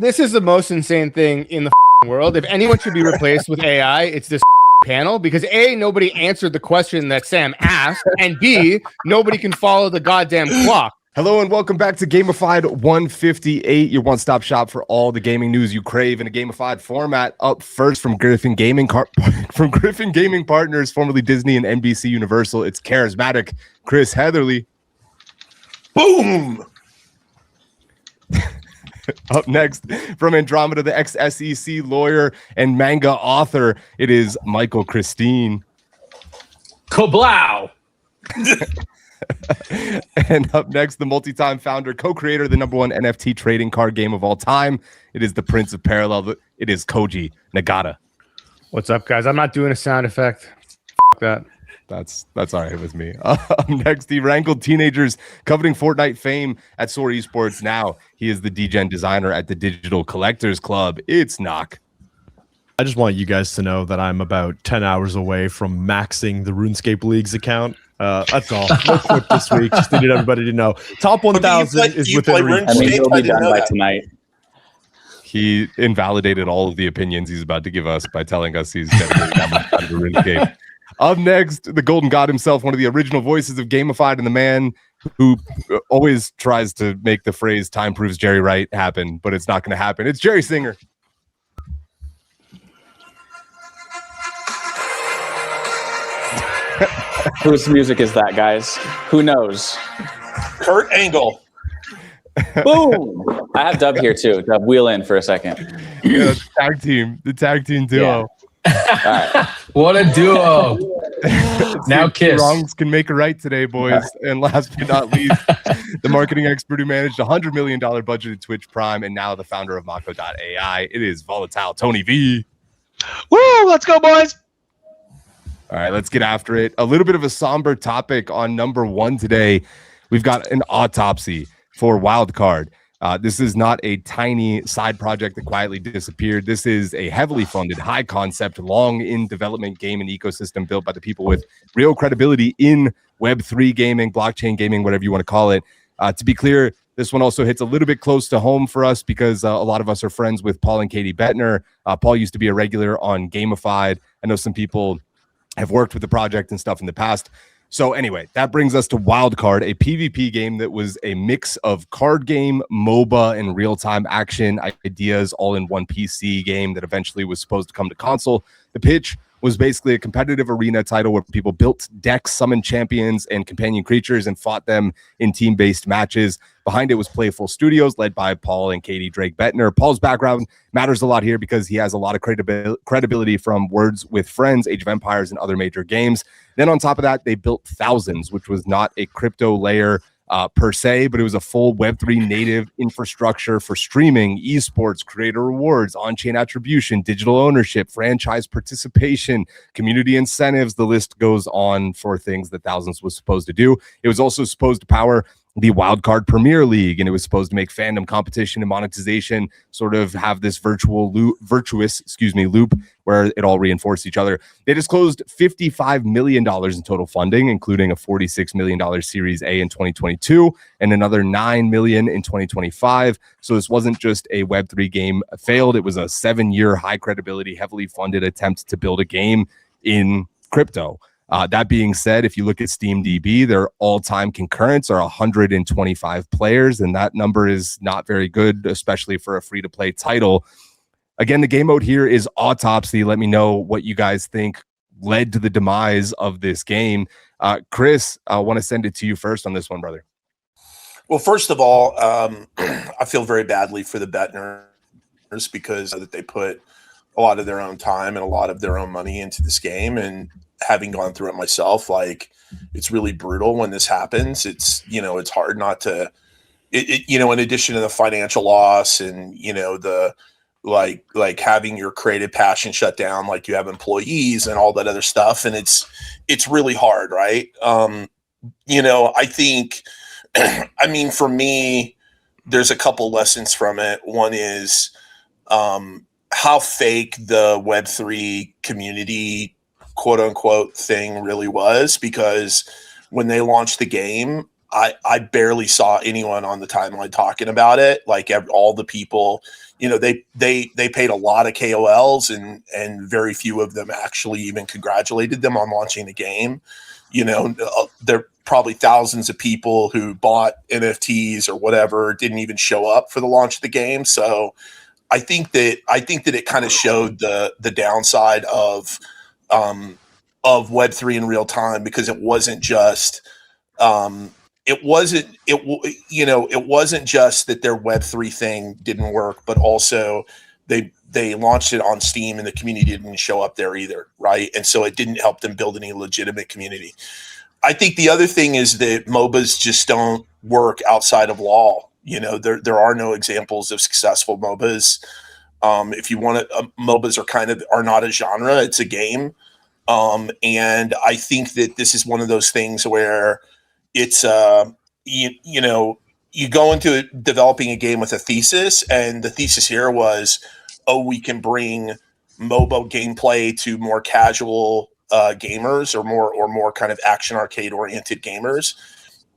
This is the most insane thing in the world. If anyone should be replaced with AI, it's this panel, because A, nobody answered the question that Sam asked, and B, nobody can follow the goddamn clock. Hello and welcome back to Gamified 158, your one-stop shop for all the gaming news you crave in a gamified format. Up first from Griffin Gaming Partners, formerly Disney and NBC Universal, it's charismatic Chris Heatherley. Boom! Up next from Andromeda, the ex-SEC lawyer and manga author, it is Michael Christine. Kablow! And up next, the multi-time founder, co-creator of the #1 NFT trading card game of all time, it is the Prince of Parallel. It is Kohji Nagata. What's up, guys? I'm not doing a sound effect. That. That's all right with me. Next, he wrangled teenagers coveting Fortnite fame at Soar Esports. Now he is the DGen designer at the Digital Collectors Club. It's Knock. I just want you guys to know that I'm about 10 hours away from maxing the RuneScape League's account. That's all. No clip this week. Just needed everybody to know. Top 1,000 is within reach. I mean, he'll be done by tonight. He invalidated all of the opinions he's about to give us by telling us he's dedicated that much time to RuneScape. Up next, the Golden God himself, one of the original voices of Gamified, and the man who always tries to make the phrase "time proves Jerry right" happen, but it's not going to happen. It's Jerry Singer. Whose music is that, guys? Who knows? Kurt Angle. Boom! I have Dub here too. Dub, wheel in for a second. Yeah, the tag team duo. Yeah. All right. What a duo. Now kiss. Wrongs can make a right today, boys. And last but not least, the marketing expert who managed $100 million budget at Twitch Prime and now the founder of Mako.ai. It is Volatile Tony V. Woo! Let's go, boys. All right, let's get after it. A little bit of a somber topic on #1 today. We've got an autopsy for Wildcard. This is not a tiny side project that quietly disappeared. This is a heavily funded, high concept, long in development game and ecosystem built by the people with real credibility in Web3 gaming, blockchain gaming, whatever you want to call it. To be clear, this one also hits a little bit close to home for us because a lot of us are friends with Paul and Katie Bettner. Paul used to be a regular on Gamified. I know some people have worked with the project and stuff in the past. So anyway, that brings us to Wildcard, a PvP game that was a mix of card game, MOBA, and real-time action ideas all in one PC game that eventually was supposed to come to console. The pitch was basically a competitive arena title where people built decks, summoned champions and companion creatures, and fought them in team-based matches. Behind it was Playful Studios, led by Paul and Katie Drake Bettner. Paul's background matters a lot here because he has a lot of credibility from Words with Friends, Age of Empires, and other major games. Then on top of that, they built Thousands, which was not a crypto layer per se, but it was a full Web3 native infrastructure for streaming, esports, creator rewards, on-chain attribution, digital ownership, franchise participation, community incentives. The list goes on for things that Thousands was supposed to do. It was also supposed to power the Wildcard Premier League, and it was supposed to make fandom competition and monetization sort of have this virtuous loop where it all reinforced each other. They disclosed $55 million in total funding, including a $46 million Series A in 2022 and another $9 million in 2025. So this wasn't just a Web3 game failed. It was a 7-year high credibility, heavily funded attempt to build a game in crypto. That being said, if you look at SteamDB, their all-time concurrents are 125 players, and that number is not very good, especially for a free-to-play title. Again, the game mode here is Autopsy. Let me know what you guys think led to the demise of this game. Chris, I want to send it to you first on this one, brother. Well, first of all, I feel very badly for the Bettners because that they put a lot of their own time and a lot of their own money into this game, and having gone through it myself, like, it's really brutal when this happens. It's, it's hard not to, in addition to the financial loss and, the, like having your creative passion shut down, like you have employees and all that other stuff. And it's really hard. Right. I think, for me, there's a couple lessons from it. One is, how fake the Web3 community quote unquote thing really was, because when they launched the game, I barely saw anyone on the timeline talking about it. Like all the people, they paid a lot of KOLs and very few of them actually even congratulated them on launching the game. There are probably thousands of people who bought NFTs or whatever didn't even show up for the launch of the game. So I think that it kind of showed the downside of Web3 in real time, because it wasn't just it wasn't just that their Web3 thing didn't work, but also they launched it on Steam and the community didn't show up there either, right? And so it didn't help them build any legitimate community. I think the other thing is that MOBAs just don't work outside of LoL. There are no examples of successful MOBAs. If you want to, MOBAs are not a genre; it's a game. And I think that this is one of those things where it's you go into developing a game with a thesis, and the thesis here was, we can bring MOBA gameplay to more casual gamers or more kind of action arcade oriented gamers.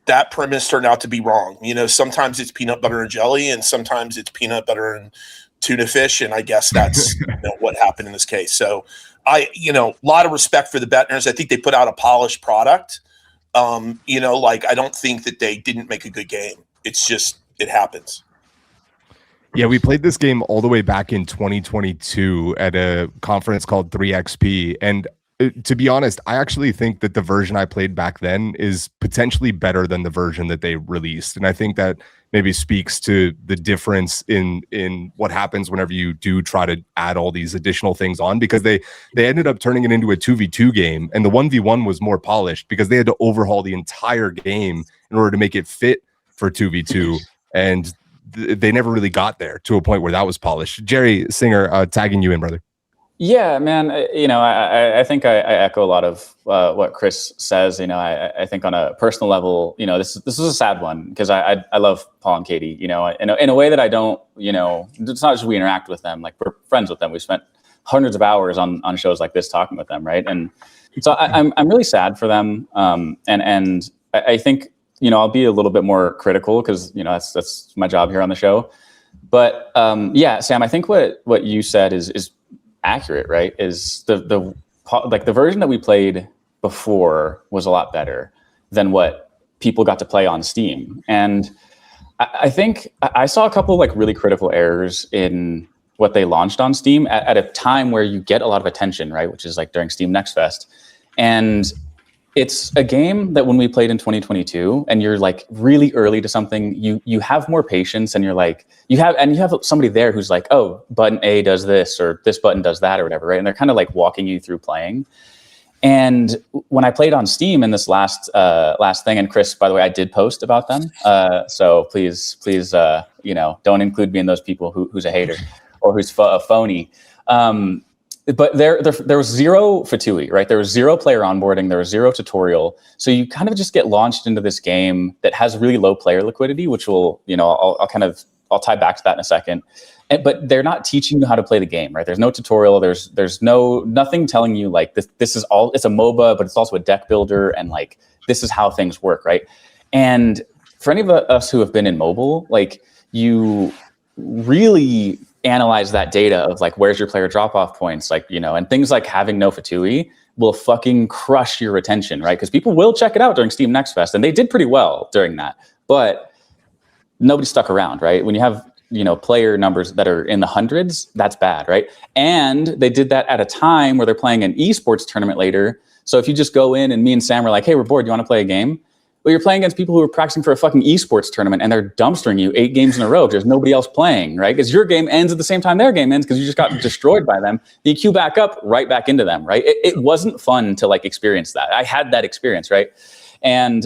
That premise turned out to be wrong. Sometimes it's peanut butter and jelly, and sometimes it's peanut butter and tuna fish, and I guess that's what happened in this case. So a lot of respect for the Betners. I think they put out a polished product. I don't think that they didn't make a good game. It's just, it happens. Yeah, we played this game all the way back in 2022 at a conference called 3XP. And to be honest, I actually think that the version I played back then is potentially better than the version that they released. And I think that maybe speaks to the difference in what happens whenever you do try to add all these additional things on, because they ended up turning it into a 2v2 game, and the 1v1 was more polished because they had to overhaul the entire game in order to make it fit for 2v2. And they never really got there to a point where that was polished. Jerry Singer, tagging you in, brother. Yeah, man. I think I echo a lot of what Chris says. I think on a personal level, this is a sad one, because I love Paul and Katie. In a way that I don't. It's not just we interact with them, like we're friends with them. We spent hundreds of hours on shows like this talking with them, right? And so I'm really sad for them. And I think I'll be a little bit more critical, because that's my job here on the show. But yeah, Sam, I think what you said is accurate, right? Is the version that we played before was a lot better than what people got to play on Steam. And I think I saw a couple really critical errors in what they launched on Steam at a time where you get a lot of attention, right? Which is during Steam Next Fest. And it's a game that when we played in 2022 and you're really early to something, you have more patience, and you have somebody there who's oh, button A does this, or this button does that, or whatever, right? And they're kind of walking you through playing. And when I played on Steam in this last thing, and Chris, by the way, I did post about them. So please, don't include me in those people who's a hater or who's a phony. But there was zero fatui, right? There was zero player onboarding. There was zero tutorial. So you kind of just get launched into this game that has really low player liquidity, which will, I'll tie back to that in a second. But they're not teaching you how to play the game, right? There's no tutorial. There's nothing telling you this is all. It's a MOBA, but it's also a deck builder, and this is how things work, right? And for any of us who have been in mobile, you really analyze that data of where's your player drop-off points, and things like having no fatui will fucking crush your retention, right? Because people will check it out during Steam Next Fest, and they did pretty well during that, but nobody stuck around, right? When you have player numbers that are in the hundreds, that's bad, right? And they did that at a time where they're playing an esports tournament later. So if you just go in and me and Sam are hey, we're bored, you want to play a game? Well, you're playing against people who are practicing for a fucking esports tournament, and they're dumpstering you 8 games in a row. There's nobody else playing, right? Because your game ends at the same time their game ends, because you just got destroyed by them. You queue back up, right back into them, right? It wasn't fun to experience that. I had that experience, right? And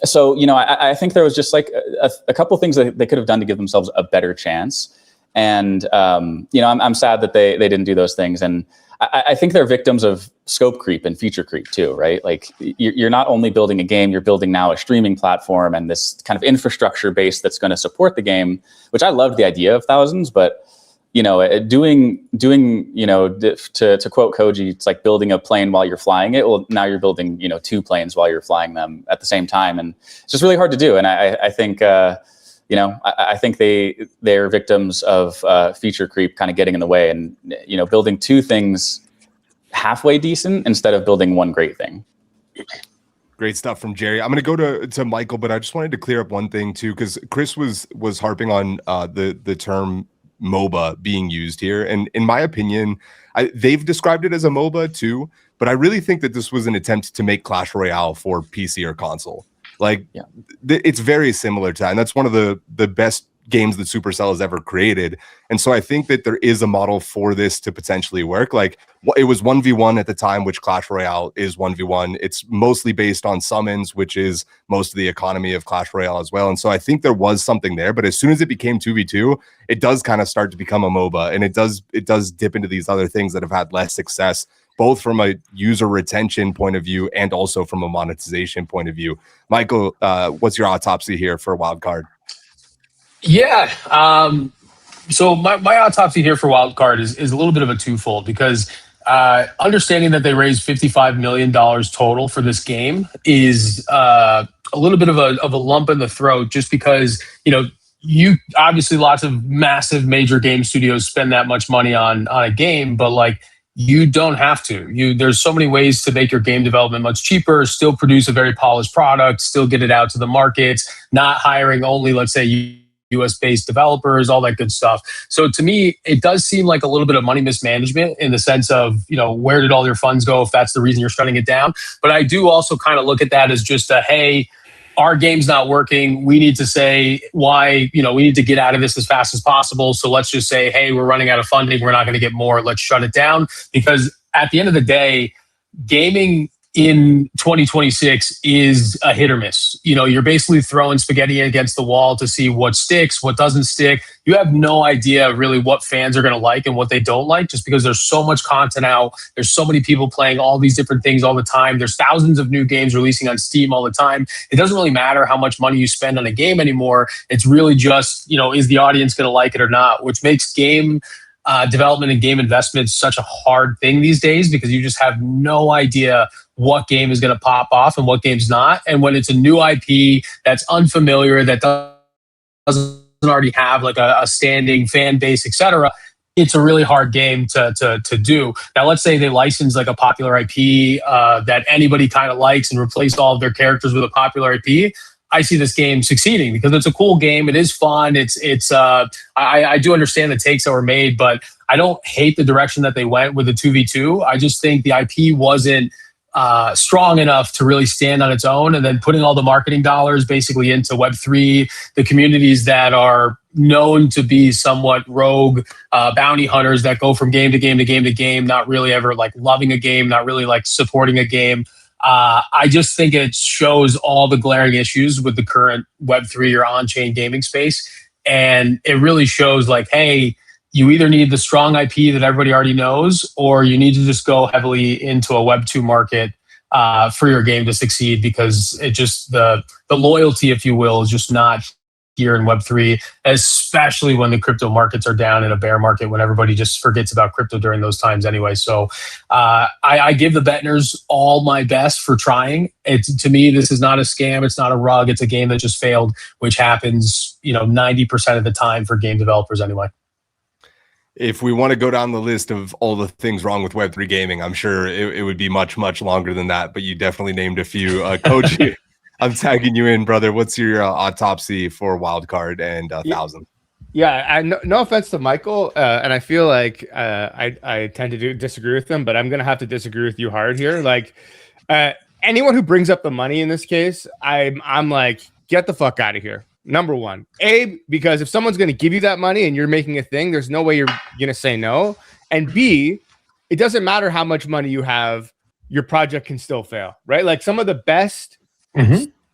so, I think there was just a couple things that they could have done to give themselves a better chance. And, I'm sad that they didn't do those things. And I think they're victims of scope creep and feature creep too, right? You're not only building a game, you're building now a streaming platform and this kind of infrastructure base that's going to support the game, which I loved the idea of Thousands, but doing to quote Kohji, it's like building a plane while you're flying it. Well, now you're building 2 planes while you're flying them at the same time, and it's just really hard to do. And I think I think they're victims of feature creep kind of getting in the way, and building 2 things halfway decent instead of building one great thing. Great stuff from Jerry. I'm going to go to Michael, but I just wanted to clear up one thing too, because Chris was harping on the term MOBA being used here, and in my opinion, they've described it as a MOBA too, but I really think that this was an attempt to make Clash Royale for PC or console. It's very similar to that, and that's one of the best games that Supercell has ever created. And so I think that there is a model for this to potentially work. Like, it was 1v1 at the time, which Clash Royale is 1v1. It's mostly based on summons, which is most of the economy of Clash Royale as well. And so I think there was something there, but as soon as it became 2v2, it does kind of start to become a MOBA, and it does dip into these other things that have had less success, both from a user retention point of view and also from a monetization point of view. Michael, what's your autopsy here for Wildcard? Yeah. So my autopsy here for Wildcard is a little bit of a twofold, because understanding that they raised $55 million total for this game is a little bit of a lump in the throat, just because, you obviously lots of massive major game studios spend that much money on a game, but like, you don't have to. There's so many ways to make your game development much cheaper, still produce a very polished product, still get it out to the markets, not hiring only, let's say, US-based developers, all that good stuff. So to me, it does seem like a little bit of money mismanagement in the sense of, where did all your funds go if that's the reason you're shutting it down? But I do also kind of look at that as just hey, our game's not working. We need to say why, we need to get out of this as fast as possible. So let's just say, hey, we're running out of funding. We're not going to get more. Let's shut it down. Because at the end of the day, gaming in 2026 is a hit or miss. You're basically throwing spaghetti against the wall to see what sticks, what doesn't stick. You have no idea really what fans are going to like and what they don't like, just because there's so much content out. There's so many people playing all these different things all the time. There's thousands of new games releasing on Steam all the time. It doesn't really matter how much money you spend on a game anymore. It's really just, is the audience going to like it or not, which makes game development and game investment such a hard thing these days, because you just have no idea what game is going to pop off and what game's not. And when it's a new IP that's unfamiliar, that doesn't already have like a standing fan base, etc., it's a really hard game to do. Now, let's say they license like a popular IP that anybody kind of likes and replace all of their characters with a popular IP. I see this game succeeding because it's a cool game. It is fun. I do understand the takes that were made, but I don't hate the direction that they went with the 2v2. I just think the IP wasn't strong enough to really stand on its own, and then putting all the marketing dollars basically into Web3, the communities that are known to be somewhat rogue bounty hunters that go from game to game to game to game, not really ever like loving a game, not really like supporting a game. I just think it shows all the glaring issues with the current Web3 or on-chain gaming space. And it really shows like, hey, you either need the strong IP that everybody already knows, or you need to just go heavily into a Web2 market for your game to succeed, because it just, the loyalty, if you will, is just not here in Web3, especially when the crypto markets are down in a bear market, when everybody just forgets about crypto during those times anyway. So I give the Betners all my best for trying. To me, this is not a scam. It's not a rug. It's a game that just failed, which happens, 90% of the time for game developers anyway. If we want to go down the list of all the things wrong with Web3 gaming, I'm sure it would be much, much longer than that, but you definitely named a few. Kohji, I'm tagging you in, brother. What's your autopsy for Wildcard and 1,000? Yeah, no offense to Michael, and I feel like I tend to disagree with him, but I'm going to have to disagree with you hard here. Like, anyone who brings up the money in this case, I'm like, get the fuck out of here. Number one, because if someone's going to give you that money and you're making a thing, there's no way you're going to say no. And B, it doesn't matter how much money you have, your project can still fail, right? Like some of the best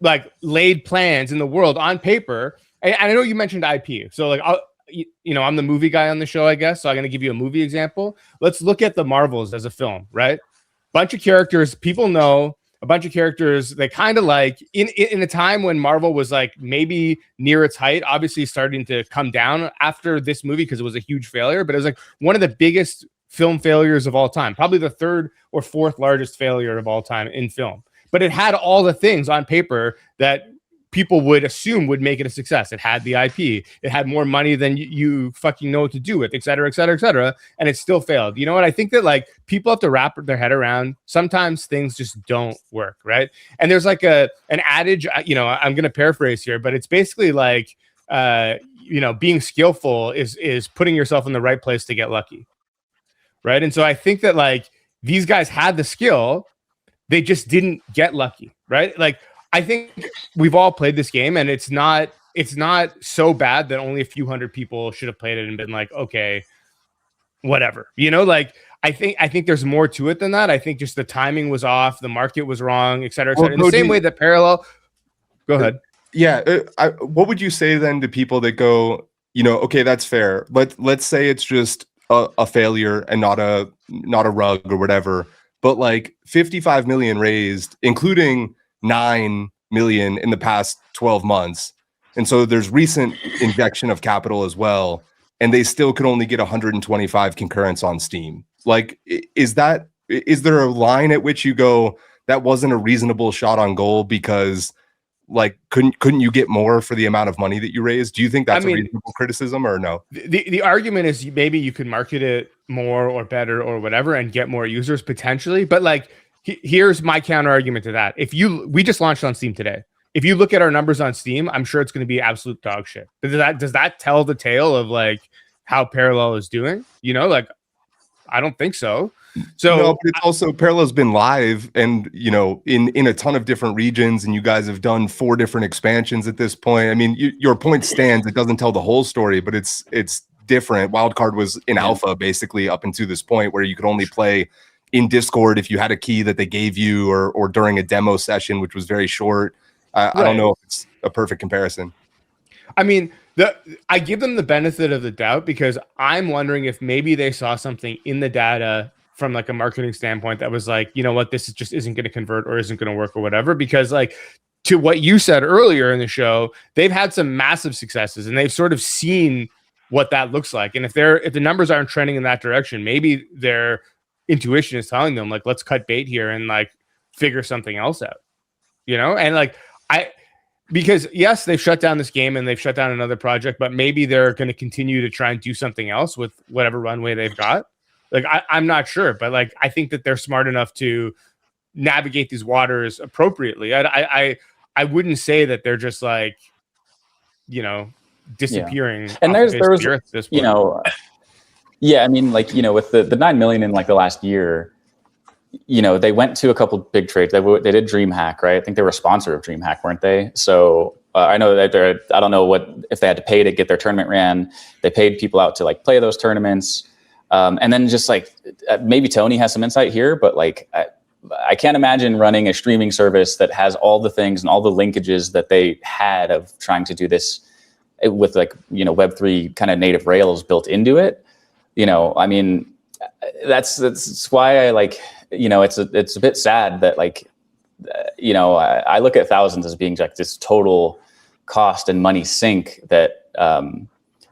like laid plans in the world on paper. And I know you mentioned IP. So like, I'm the movie guy on the show, I guess. So I'm going to give you a movie example. Let's look at the Marvels as a film, right? Bunch of characters people know, a bunch of characters they kind of like in a time when Marvel was like maybe near its height, obviously starting to come down after this movie because it was a huge failure, but it was like one of the biggest film failures of all time, probably the third or fourth largest failure of all time in film. But it had all the things on paper that people would assume would make it a success. It had the IP, it had more money than you fucking know what to do with, et cetera, et cetera, et cetera. And it still failed. You know what? I think that like people have to wrap their head around. Sometimes things just don't work, right? And there's like an adage, you know, I'm going to paraphrase here, but it's basically like, you know, being skillful is putting yourself in the right place to get lucky, right? And so I think that like these guys had the skill, they just didn't get lucky, right? Like I think we've all played this game, and it's not so bad that only a few hundred people should have played it and been like, okay, whatever, you know. Like I think there's more to it than that. I think just the timing was off, the market was wrong, et cetera, et cetera. In the same way that Parallel. Go ahead. Yeah, what would you say then to people that go, you know, okay, that's fair. Let's say it's just a failure and not a rug or whatever. But like 55 million raised, including 9 million in the past 12 months. And so there's recent injection of capital as well. And they still could only get 125 concurrents on Steam. Like, is there a line at which you go, that wasn't a reasonable shot on goal because like, couldn't you get more for the amount of money that you raised? Do you think that's a reasonable criticism or no? The argument is maybe you could market it more or better or whatever and get more users potentially. But like, here's my counter argument to that. We just launched on Steam today. If you look at our numbers on Steam, I'm sure it's going to be absolute dog shit. But does that tell the tale of like how Parallel is doing? You know, like I don't think so. So no, but it's also Parallel's been live and you know in a ton of different regions, and you guys have done 4 different expansions at this point. I mean, your point stands. It doesn't tell the whole story, but it's different. Wildcard was in alpha basically up until this point where you could only play in Discord if you had a key that they gave you or during a demo session, which was very short. I don't know if it's a perfect comparison. I mean, I give them the benefit of the doubt because I'm wondering if maybe they saw something in the data from like a marketing standpoint that was like, you know what, this just isn't going to convert or isn't going to work or whatever. Because like to what you said earlier in the show, they've had some massive successes and they've sort of seen what that looks like. And if the numbers aren't trending in that direction, maybe their intuition is telling them like, let's cut bait here and like figure something else out, you know? And like, because yes, they've shut down this game and they've shut down another project, but maybe they're going to continue to try and do something else with whatever runway they've got. Like, I'm not sure, but like, I think that they're smart enough to navigate these waters appropriately. I wouldn't say that they're just like, you know, disappearing. Yeah. And there was, you know, yeah, I mean, like, you know, with the 9 million in like the last year, you know, they went to a couple big trades. They did DreamHack, right? I think they were a sponsor of DreamHack, weren't they? So I know that I don't know if they had to pay to get their tournament ran. They paid people out to like play those tournaments. And then just like, maybe Tony has some insight here, but like, I can't imagine running a streaming service that has all the things and all the linkages that they had of trying to do this with like, you know, Web3 kind of native Rails built into it. You know, I mean, that's why I like, you know, it's a bit sad that like, you know, I look at thousands as being like this total cost and money sink that,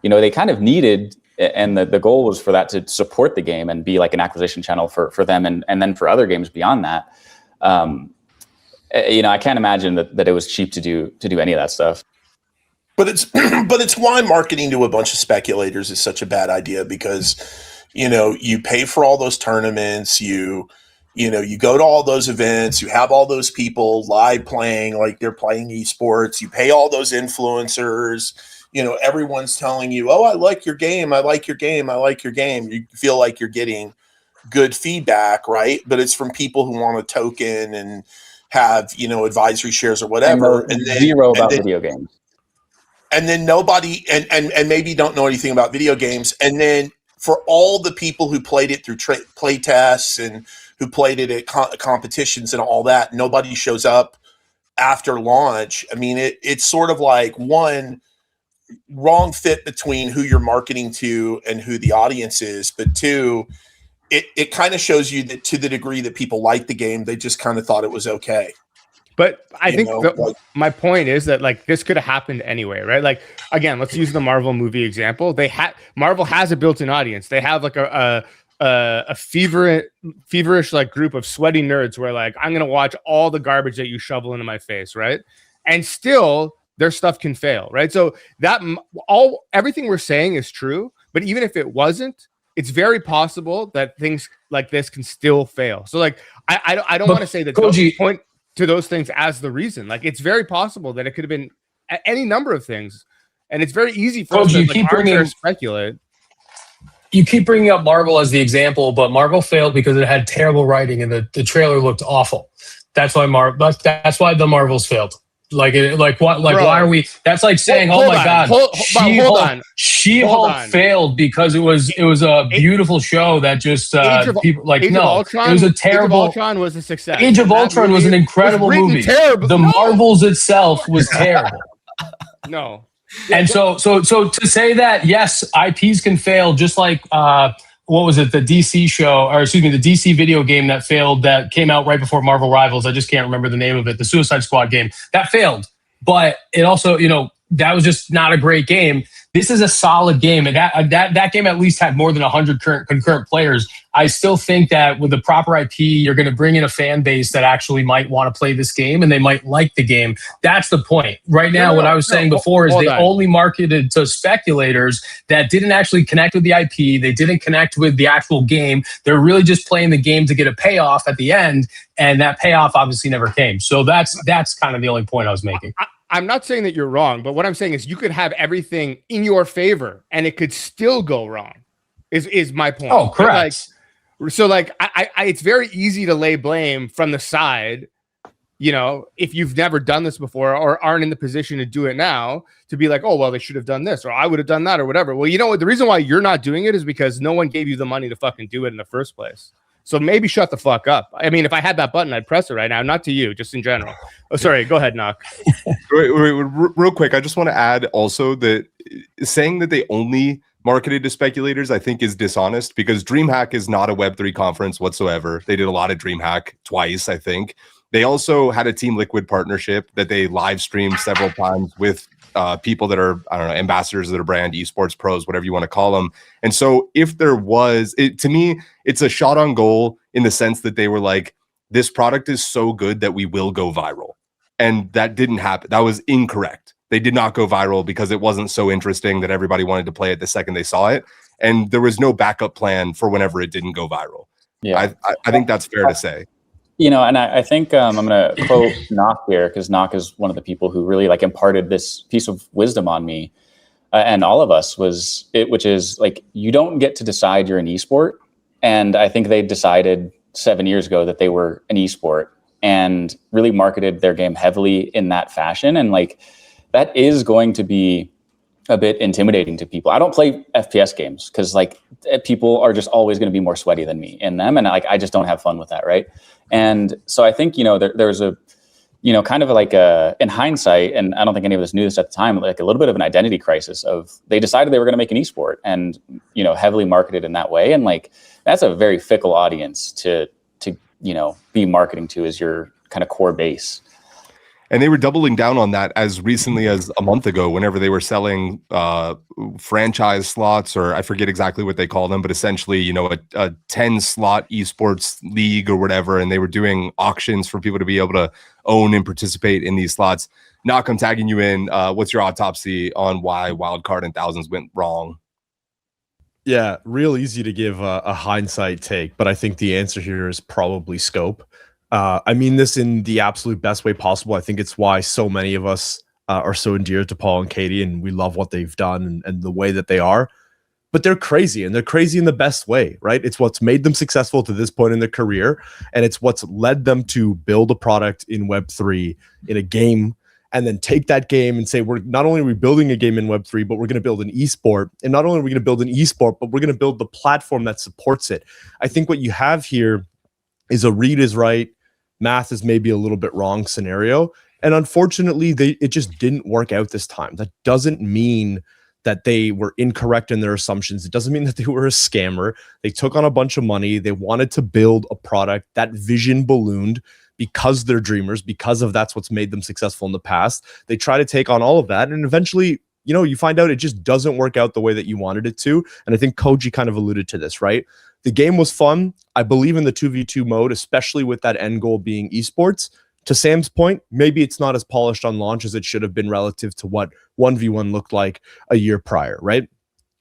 you know, they kind of needed. And the goal was for that to support the game and be like an acquisition channel for them and then for other games beyond that. You know, I can't imagine that it was cheap to do any of that stuff. But it's why marketing to a bunch of speculators is such a bad idea because, you know, you pay for all those tournaments, you go to all those events, you have all those people live playing like they're playing esports, you pay all those influencers. You know, everyone's telling you, oh, I like your game. I like your game. I like your game. You feel like you're getting good feedback, right? But it's from people who want a token and have, you know, advisory shares or whatever. And then, zero about video games. And then nobody, and maybe don't know anything about video games. And then for all the people who played it through play tests and who played it at competitions and all that, nobody shows up after launch. I mean, it's sort of like one, wrong fit between who you're marketing to and who the audience is, but 2, it kind of shows you that to the degree that people like the game, they just kind of thought it was okay. But I think like, my point is that like this could have happened anyway, right? Like again, let's use the Marvel movie example. Marvel has a built-in audience. They have like a feverish like group of sweaty nerds where like I'm gonna watch all the garbage that you shovel into my face, right? And still their stuff can fail, right? So that everything we're saying is true, but even if it wasn't, it's very possible that things like this can still fail. So like I don't want to say that Kohji, point to those things as the reason. Like it's very possible that it could have been any number of things, and it's very easy for us to like, speculate. You keep bringing up Marvel as the example, but Marvel failed because it had terrible writing and the trailer looked awful. That's why that's why the Marvels failed. Like what? Like Bro, why are we? That's like saying, oh my God, She-Hulk failed because it was a beautiful show that just people like Ultron, it was a terrible. Age of Ultron was a success. Age of Ultron was an incredible movie. The Marvels itself was terrible. No. And so to say that yes, IPs can fail, just like what was it, the DC show, or excuse me, the DC video game that failed, that came out right before Marvel Rivals. I just can't remember the name of it. The Suicide Squad game that failed, but it also, that was just not a great game. This is a solid game, and that game at least had more than 100 concurrent players. I still think that with the proper IP, you're going to bring in a fan base that actually might want to play this game, and they might like the game. That's the point. Right now, what I was saying before is they only marketed to speculators that didn't actually connect with the IP. They didn't connect with the actual game. They're really just playing the game to get a payoff at the end, and that payoff obviously never came. So that's kind of the only point I was making. I'm not saying that you're wrong, but what I'm saying is you could have everything in your favor and it could still go wrong. Is my point? Oh, correct. I it's very easy to lay blame from the side, if you've never done this before or aren't in the position to do it now, to be like, oh well, they should have done this, or I would have done that, or whatever. Well, you know what? The reason why you're not doing it is because no one gave you the money to fucking do it in the first place. So maybe shut the fuck up. I mean, if I had that button, I'd press it right now. Not to you, just in general. Oh, sorry. Go ahead, Knock. Real quick, I just want to add also that saying that they only marketed to speculators, I think, is dishonest, because DreamHack is not a Web3 conference whatsoever. They did a lot of DreamHack twice, I think. They also had a Team Liquid partnership that they live streamed several times with people that are, I don't know, ambassadors of their brand, esports pros, whatever you want to call them. And so if there was, to me, it's a shot on goal in the sense that they were like, this product is so good that we will go viral. And that didn't happen. That was incorrect. They did not go viral because it wasn't so interesting that everybody wanted to play it the second they saw it. And there was no backup plan for whenever it didn't go viral. Yeah, I think that's fair to say. And I think I'm going to quote Knock here, because Knock is one of the people who really like imparted this piece of wisdom on me and all of us, which is like, you don't get to decide you're an esport. And I think they decided 7 years ago that they were an esport and really marketed their game heavily in that fashion. And like, that is going to be a bit intimidating to people. I don't play FPS games because like people are just always going to be more sweaty than me in them. And like, I just don't have fun with that. Right. And so I think, there's a, kind of like in hindsight, and I don't think any of us knew this at the time, like a little bit of an identity crisis of they decided they were going to make an esport and, heavily marketed in that way. And like, that's a very fickle audience to be marketing to as your kind of core base. And they were doubling down on that as recently as a month ago, whenever they were selling franchise slots, or I forget exactly what they call them, but essentially, a 10 slot esports league or whatever. And they were doing auctions for people to be able to own and participate in these slots. Knock, I'm tagging you in. What's your autopsy on why Wildcard and Thousands went wrong? Yeah, real easy to give a hindsight take, but I think the answer here is probably scope. I mean this in the absolute best way possible. I think it's why so many of us are so endeared to Paul and Katie, and we love what they've done and the way that they are. But they're crazy, and they're crazy in the best way, right? It's what's made them successful to this point in their career, and it's what's led them to build a product in Web3, in a game, and then take that game and say, we're not only are we building a game in Web3, but we're going to build an esport. And not only are we going to build an esport, but we're going to build the platform that supports it. I think what you have here is a read is right, math is maybe a little bit wrong scenario. And unfortunately, it just didn't work out this time. That doesn't mean that they were incorrect in their assumptions. It doesn't mean that they were a scammer. They took on a bunch of money. They wanted to build a product. That vision ballooned because they're dreamers, because of that's what's made them successful in the past. They try to take on all of that, and eventually, you find out it just doesn't work out the way that you wanted it to. And I think Kohji kind of alluded to this, right? The game was fun. I believe in the 2v2 mode, especially with that end goal being esports. To Sam's point, maybe it's not as polished on launch as it should have been relative to what 1v1 looked like a year prior, right?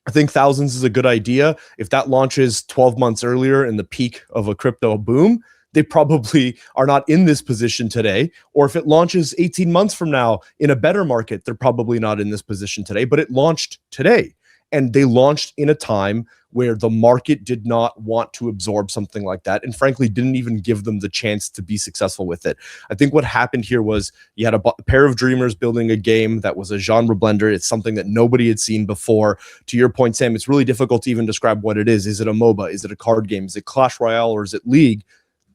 I think thousands is a good idea. If that launches 12 months earlier in the peak of a crypto boom, they probably are not in this position today. Or if it launches 18 months from now in a better market, they're probably not in this position today, but it launched today. And they launched in a time where the market did not want to absorb something like that, and frankly, didn't even give them the chance to be successful with it. I think what happened here was you had a pair of dreamers building a game that was a genre blender. It's something that nobody had seen before. To your point, Sam, it's really difficult to even describe what it is. Is it a MOBA? Is it a card game? Is it Clash Royale? Or is it League?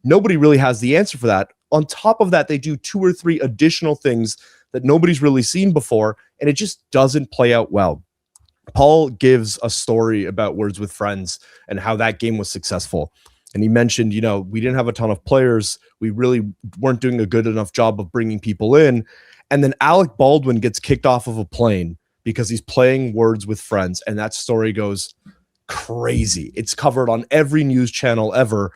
Nobody really has the answer for that. On top of that, they do 2 or 3 additional things that nobody's really seen before, and it just doesn't play out well. Paul gives a story about Words with Friends and how that game was successful. And he mentioned, we didn't have a ton of players. We really weren't doing a good enough job of bringing people in. And then Alec Baldwin gets kicked off of a plane because he's playing Words with Friends. And that story goes crazy. It's covered on every news channel ever.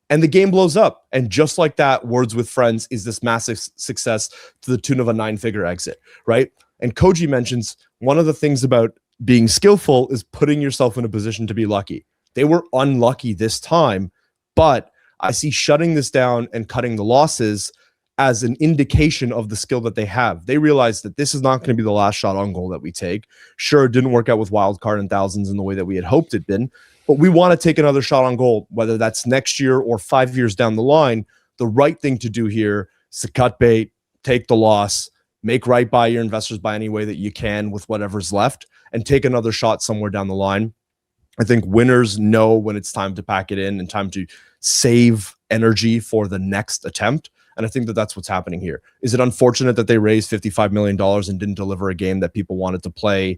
And the game blows up. And just like that, Words with Friends is this massive success to the tune of a 9-figure exit, right? And Kohji mentions one of the things about being skillful is putting yourself in a position to be lucky. They were unlucky this time, but I see shutting this down and cutting the losses as an indication of the skill that they have. They realize that this is not going to be the last shot on goal that we take. Sure, it didn't work out with Wildcard and thousands in the way that we had hoped it'd been, but we want to take another shot on goal, whether that's next year or 5 years down the line. The right thing to do here is to cut bait, take the loss, make right by your investors by any way that you can with whatever's left, and take another shot somewhere down the line. I think winners know when it's time to pack it in and time to save energy for the next attempt. And I think that that's what's happening here. Is it unfortunate that they raised $55 million and didn't deliver a game that people wanted to play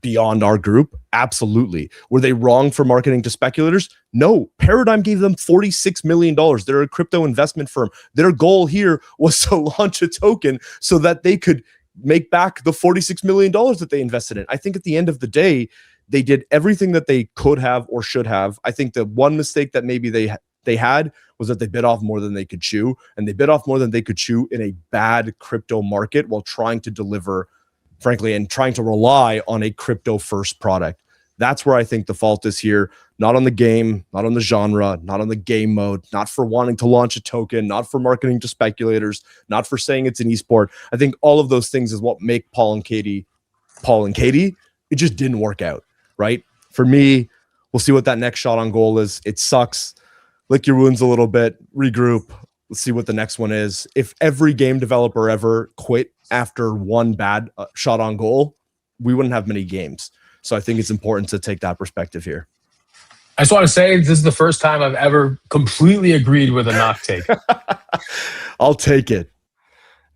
beyond our group? Absolutely. Were they wrong for marketing to speculators? No. Paradigm gave them $46 million. They're a crypto investment firm. Their goal here was to launch a token so that they could make back the $46 million that they invested in. I think at the end of the day, they did everything that they could have or should have. I think the one mistake that maybe they had was that they bit off more than they could chew, and they bit off more than they could chew in a bad crypto market while trying to deliver, frankly, and trying to rely on a crypto first product. That's where I think the fault is here. Not on the game, not on the genre, not on the game mode, not for wanting to launch a token, not for marketing to speculators, not for saying it's an esport. I think all of those things is what make Paul and Katie. It just didn't work out, right? For me, we'll see what that next shot on goal is. It sucks. Lick your wounds a little bit, regroup. Let's see what the next one is. If every game developer ever quit after one bad shot on goal, we wouldn't have many games. So I think it's important to take that perspective here. I just want to say this is the first time I've ever completely agreed with a knock take. I'll take it.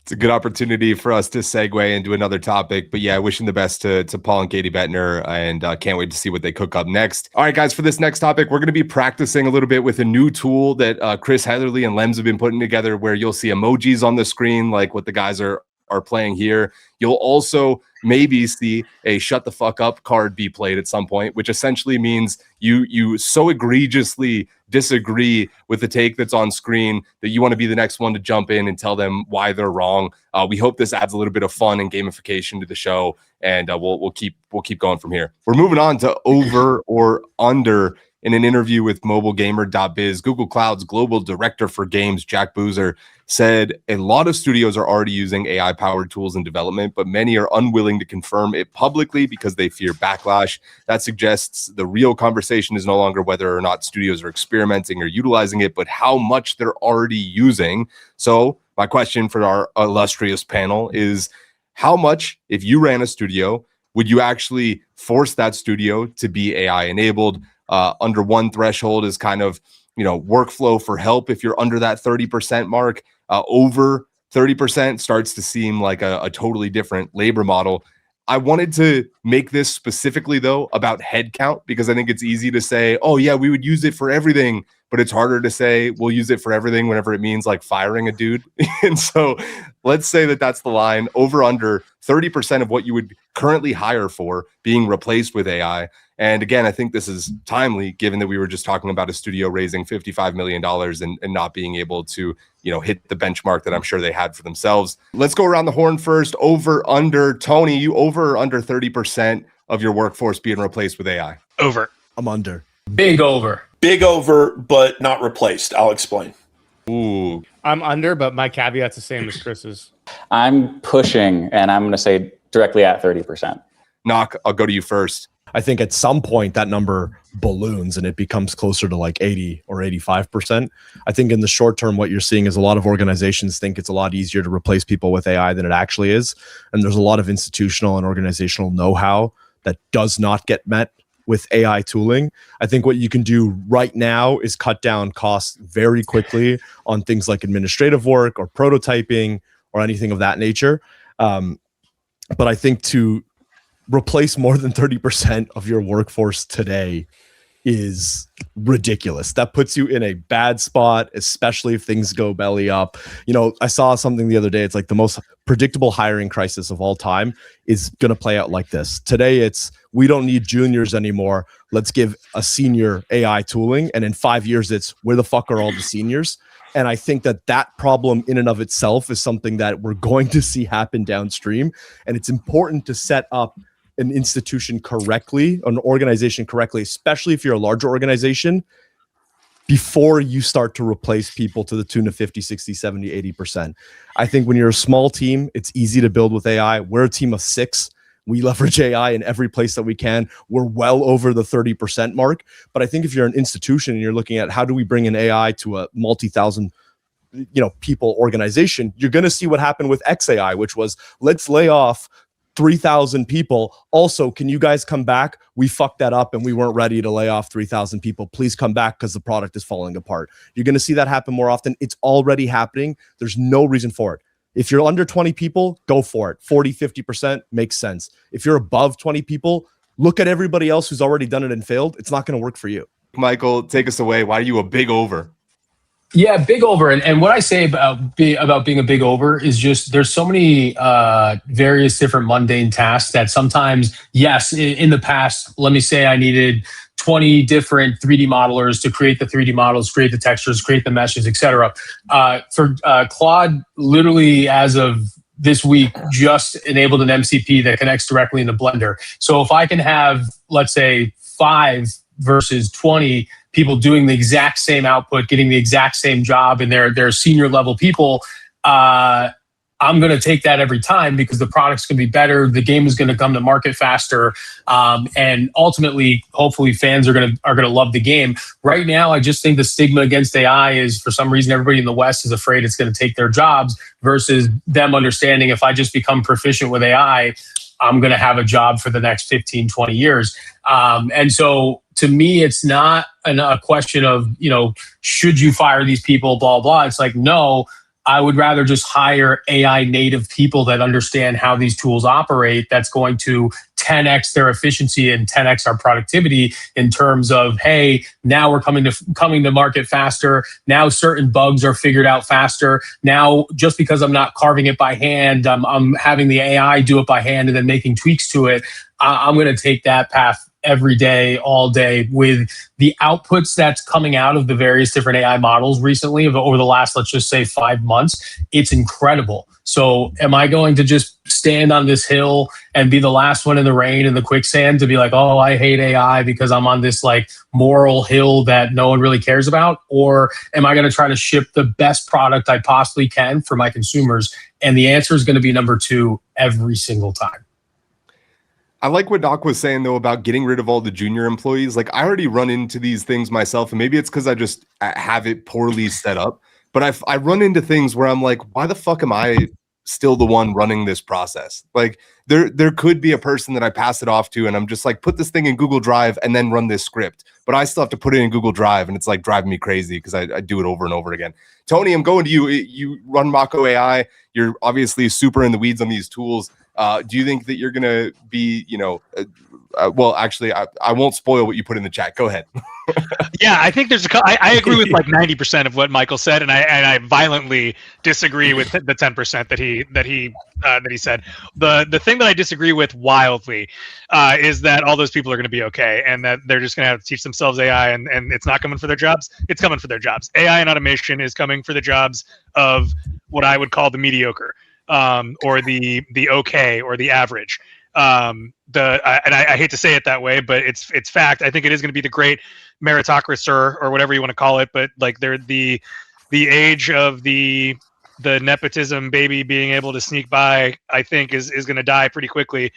It's a good opportunity for us to segue into another topic. But yeah, wishing the best to Paul and Katie Bettner, and can't wait to see what they cook up next. All right, guys, for this next topic, we're going to be practicing a little bit with a new tool that Chris Heatherley and Lems have been putting together, where you'll see emojis on the screen like what the guys are playing here. You'll also maybe see a shut the fuck up card be played at some point, which essentially means you so egregiously disagree with the take that's on screen that you want to be the next one to jump in and tell them why they're wrong. We hope this adds a little bit of fun and gamification to the show, and we'll keep going from here. We're moving on to over or under. In an interview with mobilegamer.biz, Google Cloud's global director for games, Jack Boozer, said a lot of studios are already using AI-powered tools in development, but many are unwilling to confirm it publicly because they fear backlash. That suggests the real conversation is no longer whether or not studios are experimenting or utilizing it, but how much they're already using. So my question for our illustrious panel is, how much, if you ran a studio, would you actually force that studio to be AI-enabled? Under one threshold is kind of, workflow for help. If you're under that 30% mark, over 30% starts to seem like a totally different labor model. I wanted to make this specifically, though, about headcount, because I think it's easy to say, oh, yeah, we would use it for everything. But it's harder to say we'll use it for everything whenever it means like firing a dude. And so let's say that that's the line, over under 30% of what you would currently hire for being replaced with AI. And again, I think this is timely, given that we were just talking about a studio raising $55 million and not being able to, hit the benchmark that I'm sure they had for themselves. Let's go around the horn first. Over, under. Tony, you over or under 30% of your workforce being replaced with AI? Over. I'm under. Big over. Big over, but not replaced. I'll explain. Ooh. I'm under, but my caveat's the same as Chris's. I'm pushing, and I'm going to say directly at 30%. Knock, I'll go to you first. I think at some point that number balloons and it becomes closer to like 80 or 85%. I think in the short term, what you're seeing is a lot of organizations think it's a lot easier to replace people with AI than it actually is. And there's a lot of institutional and organizational know-how that does not get met with AI tooling. I think what you can do right now is cut down costs very quickly on things like administrative work or prototyping or anything of that nature. But I think to replace more than 30% of your workforce today is ridiculous. That puts you in a bad spot, especially if things go belly up. I saw something the other day. It's like the most predictable hiring crisis of all time is going to play out like this. Today, it's we don't need juniors anymore. Let's give a senior AI tooling. And in 5 years, it's where the fuck are all the seniors? And I think that problem in and of itself is something that we're going to see happen downstream. And it's important to set up an institution correctly, an organization correctly, especially if you're a larger organization, before you start to replace people to the tune of 50, 60, 70, 80%. I think when you're a small team, it's easy to build with AI. We're a team of 6. We leverage AI in every place that we can. We're well over the 30% mark. But I think if you're an institution and you're looking at how do we bring in AI to a multi-thousand people organization, you're going to see what happened with XAI, which was let's lay off 3,000 people. Also, can you guys come back? We fucked that up and we weren't ready to lay off 3,000 people. Please come back because the product is falling apart. You're going to see that happen more often. It's already happening. There's no reason for it. If you're under 20 people, go for it. 40, 50% makes sense. If you're above 20 people, look at everybody else who's already done it and failed. It's not going to work for you. Michael, take us away. Why are you a big over? Yeah, big over. And what I say about being a big over is just there's so many various different mundane tasks that sometimes, yes, in the past, let me say I needed 20 different 3D modelers to create the 3D models, create the textures, create the meshes, etc. For Claude, literally as of this week, just enabled an MCP that connects directly into Blender. So if I can have, let's say, 5 versus 20 people doing the exact same output, getting the exact same job, and they're senior level people, I'm going to take that every time because the product's going to be better. The game is going to come to market faster, and ultimately, hopefully, fans are going to love the game. Right now, I just think the stigma against AI is, for some reason, everybody in the West is afraid it's going to take their jobs versus them understanding if I just become proficient with AI, I'm going to have a job for the next 15, 20 years. And so to me, it's not a question of, should you fire these people, blah, blah. It's like, no, I would rather just hire AI native people that understand how these tools operate. That's going to 10x their efficiency and 10x our productivity in terms of, hey, now we're coming to market faster. Now certain bugs are figured out faster. Now, just because I'm not carving it by hand, I'm having the AI do it by hand and then making tweaks to it. I'm going to take that path every day, all day, with the outputs that's coming out of the various different AI models recently over the last, let's just say 5 months. It's incredible. So am I going to just stand on this hill and be the last one in the rain and the quicksand to be like, oh, I hate AI because I'm on this like moral hill that no one really cares about? Or am I going to try to ship the best product I possibly can for my consumers? And the answer is going to be number 2 every single time. I like what Doc was saying, though, about getting rid of all the junior employees. Like, I already run into these things myself, and maybe it's because I just have it poorly set up. But I run into things where I'm like, why the fuck am I still the one running this process? Like, there could be a person that I pass it off to, and I'm just like, put this thing in Google Drive and then run this script. But I still have to put it in Google Drive, and it's like driving me crazy because I do it over and over again. Tony, I'm going to you. You run Mako AI. You're obviously super in the weeds on these tools. Do you think that you're going to be, well, actually, I won't spoil what you put in the chat. Go ahead. Yeah, I think I agree with like 90% of what Michael said, and I violently disagree with the 10% that he said. The thing that I disagree with wildly is that all those people are going to be okay, and that they're just going to have to teach themselves AI, and it's not coming for their jobs. It's coming for their jobs. AI and automation is coming for the jobs of what I would call the mediocre, or the okay, or the average. And I hate to say it that way, but it's fact. I think it is going to be the great meritocracy or whatever you want to call it. But like they're the age of the nepotism baby being able to sneak by, I think is going to die pretty quickly,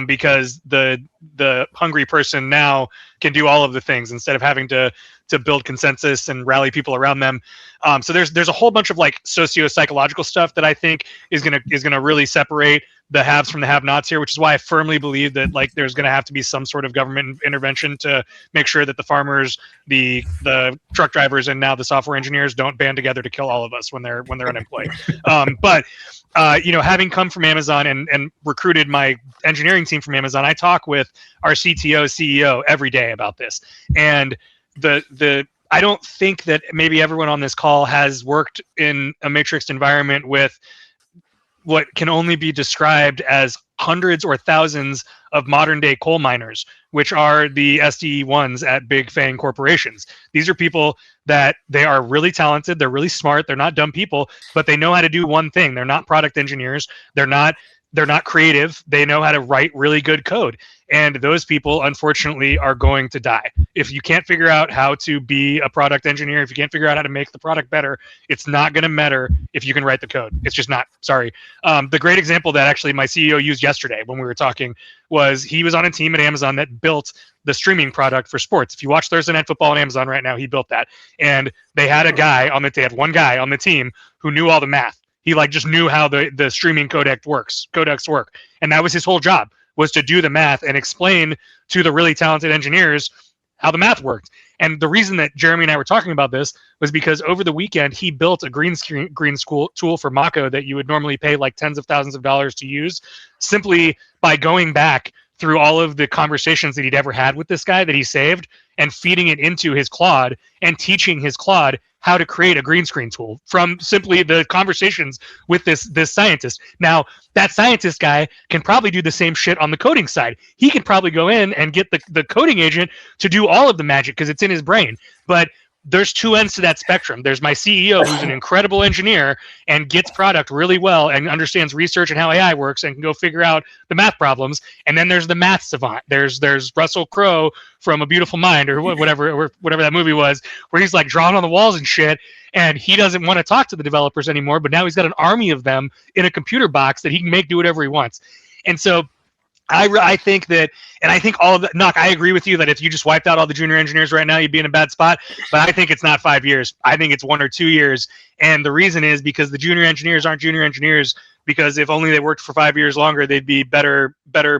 because the hungry person now can do all of the things instead of having to build consensus and rally people around them. So there's a whole bunch of like socio-psychological stuff that I think is gonna really separate the haves from the have-nots here, which is why I firmly believe that like there's going to have to be some sort of government intervention to make sure that the farmers, the truck drivers, and now the software engineers don't band together to kill all of us when they're unemployed. But having come from Amazon and recruited my engineering team from Amazon, I talk with our CTO, CEO every day about this. And I don't think that maybe everyone on this call has worked in a matrixed environment with what can only be described as hundreds or thousands of modern day coal miners, which are the SDE1s at big FANG corporations. These are people that they are really talented. They're really smart. They're not dumb people, but they know how to do one thing. They're not product engineers. They're not creative. They know how to write really good code. And those people, unfortunately, are going to die. If you can't figure out how to be a product engineer, if you can't figure out how to make the product better, it's not going to matter if you can write the code. It's just not. Sorry. The great example that actually my CEO used yesterday when we were talking was he was on a team at Amazon that built the streaming product for sports. If you watch Thursday Night Football on Amazon right now, he built that. And they had one guy on the team who knew all the math. He like just knew how the streaming codecs work. And that was his whole job, was to do the math and explain to the really talented engineers how the math worked. And the reason that Jeremy and I were talking about this was because over the weekend, he built a green screen tool for Mako that you would normally pay like tens of thousands of dollars to use, simply by going back through all of the conversations that he'd ever had with this guy that he saved and feeding it into his Claude and teaching his Claude how to create a green screen tool from simply the conversations with this scientist. Now, that scientist guy can probably do the same shit on the coding side. He can probably go in and get the coding agent to do all of the magic because it's in his brain. But there's two ends to that spectrum. There's my CEO, who's an incredible engineer and gets product really well and understands research and how AI works and can go figure out the math problems. And then there's the math savant. There's Russell Crowe from A Beautiful Mind or whatever that movie was, where he's like drawing on the walls and shit. And he doesn't want to talk to the developers anymore, but now he's got an army of them in a computer box that he can do whatever he wants. And so I think that, and I think all of that, Knock, I agree with you that if you just wiped out all the junior engineers right now, you'd be in a bad spot. But I think it's not 5 years. I think it's 1 or 2 years. And the reason is because the junior engineers aren't junior engineers because if only they worked for 5 years longer, they'd be better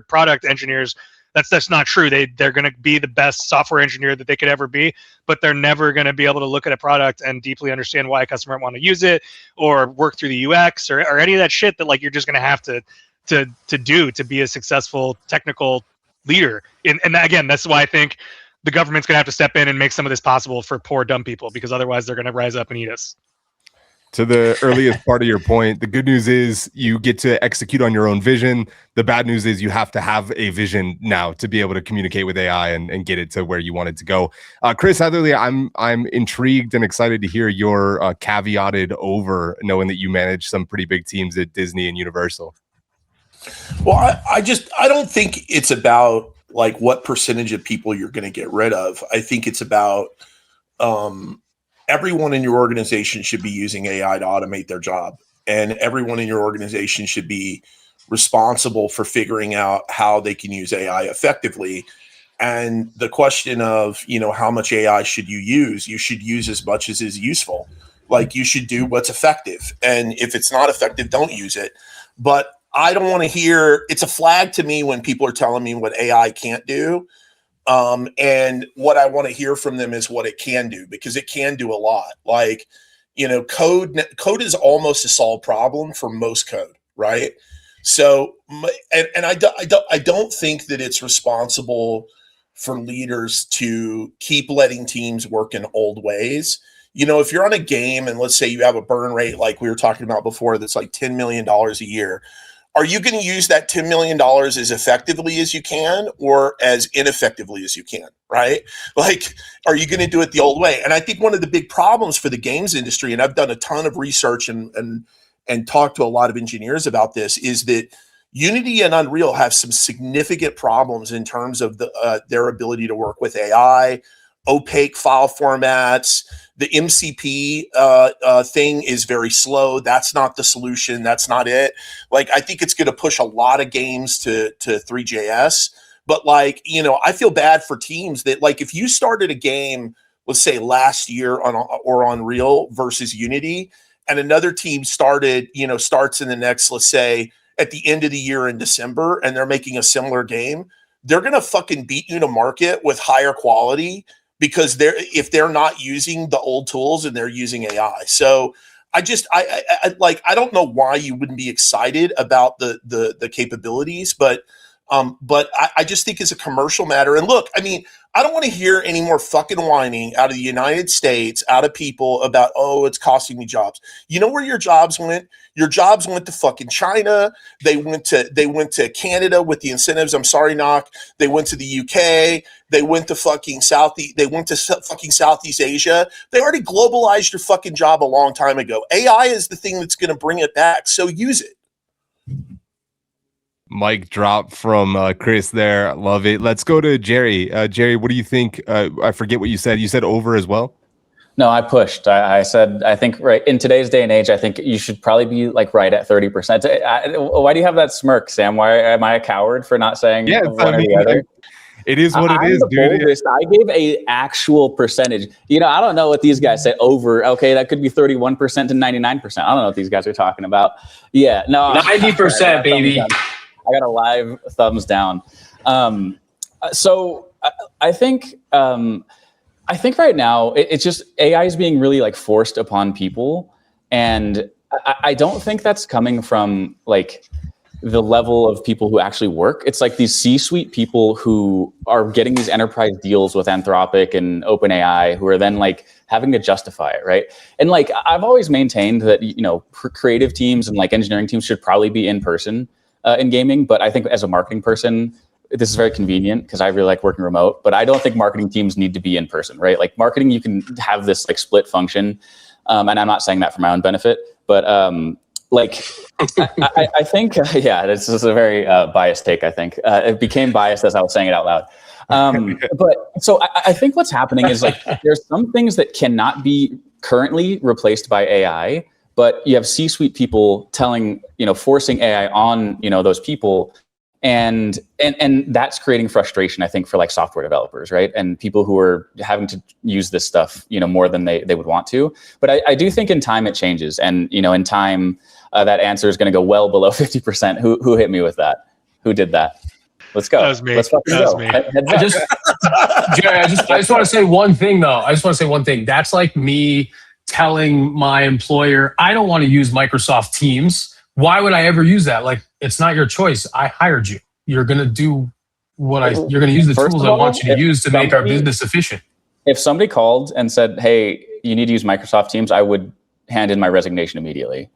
product engineers. That's not true. They're going to be the best software engineer that they could ever be, but they're never going to be able to look at a product and deeply understand why a customer might want to use it or work through the UX or any of that shit that like you're just going to have to do to be a successful technical leader. And again, that's why I think the government's going to have to step in and make some of this possible for poor, dumb people, because otherwise they're going to rise up and eat us. To the earliest part of your point, the good news is you get to execute on your own vision. The bad news is you have to have a vision now to be able to communicate with AI and get it to where you want it to go. Chris, Heatherley, I'm intrigued and excited to hear your caveated over, knowing that you manage some pretty big teams at Disney and Universal. Well, I don't think it's about like what percentage of people you're going to get rid of. I think it's about everyone in your organization should be using AI to automate their job, and everyone in your organization should be responsible for figuring out how they can use AI effectively. And the question of, how much AI should you use? You should use as much as is useful. Like you should do what's effective. And if it's not effective, don't use it. But I don't want to hear, it's a flag to me when people are telling me what AI can't do. And what I want to hear from them is what it can do, because it can do a lot. Like, code is almost a solved problem for most code, right? So, and I don't think that it's responsible for leaders to keep letting teams work in old ways. You know, if you're on a game and let's say you have a burn rate like we were talking about before that's like $10 million a year, are you going to use that $10 million as effectively as you can or as ineffectively as you can, right? Like, are you going to do it the old way? And I think one of the big problems for the games industry, and I've done a ton of research and talked to a lot of engineers about this, is that Unity and Unreal have some significant problems in terms of their ability to work with AI, opaque file formats. The MCP thing is very slow. That's not the solution. That's not it. Like, I think it's going to push a lot of games to 3JS. But like, you know, I feel bad for teams that like if you started a game, let's say last year on Unreal versus Unity, and another team starts in the next, let's say, at the end of the year in December, and they're making a similar game, they're going to fucking beat you to market with higher quality because if they're not using the old tools and they're using AI. So I don't know why you wouldn't be excited about the capabilities, but I just think it's a commercial matter. And look, I mean, I don't want to hear any more fucking whining out of the United States, out of people about, oh, it's costing me jobs. You know where your jobs went? Your jobs went to fucking China. They went to Canada with the incentives. I'm sorry, Knock. They went to the UK. They went to fucking Southeast Asia. They already globalized your fucking job a long time ago. AI is the thing that's going to bring it back. So use it. Mic drop from Chris there. Love it. Let's go to Jerry. Jerry, what do you think? I forget what you said. You said over as well? No, I pushed. I said, I think right in today's day and age, I think you should probably be like right at 30%. Why do you have that smirk, Sam? Why am I a coward for not saying one or the other? It is what it is, dude. I gave a actual percentage. You know, I don't know what these guys say over. Okay, that could be 31% to 99%. I don't know what these guys are talking about. Yeah, no, 90%, baby. I got a live thumbs down. So I think right now it's just AI is being really like forced upon people, and I don't think that's coming from like the level of people who actually work. It's like these C-suite people who are getting these enterprise deals with Anthropic and OpenAI, who are then like having to justify it, right? And like I've always maintained that, you know, creative teams and like engineering teams should probably be in person in gaming, but I think as a marketing person, this is very convenient because I really like working remote, but I don't think marketing teams need to be in person, right? Like marketing, you can have this like split function. And I'm not saying that for my own benefit, but like I think, yeah, this is a very biased take, I think. It became biased as I was saying it out loud. But so I think what's happening is like there's some things that cannot be currently replaced by AI, but you have C-suite people telling, you know, forcing AI on, you know, those people. And that's creating frustration, I think, for like software developers, right? And people who are having to use this stuff, you know, more than they would want to. But I do think in time it changes. And, you know, in time, that answer is going to go well below 50%. Who hit me with that? Who did that? Let's go. That was me. Let's fucking go. Jerry, I just want to say one thing, though. I just want to say one thing. That's like me telling my employer, I don't want to use Microsoft Teams. Why would I ever use that? Like, it's not your choice. I hired you. You're going to do you're going to use the tools I want you to use to make our business efficient. If somebody called and said, hey, you need to use Microsoft Teams, I would hand in my resignation immediately.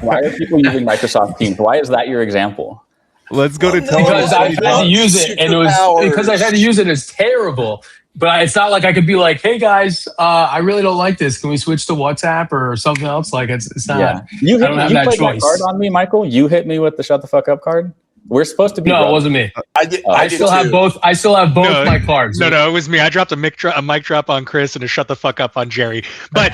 Why are people using Microsoft Teams? Why is that your example? Let's go to because I had to use it, and it's terrible. But it's not like I could be like, "Hey guys, I really don't like this. Can we switch to WhatsApp or something else?" Like it's not. Yeah. You played that card on me, Michael. You hit me with the shut the fuck up card. We're supposed to be. No, it wasn't me. I still have both. I still have both my cards. No, it was me. I dropped a mic drop on Chris and a shut the fuck up on Jerry. But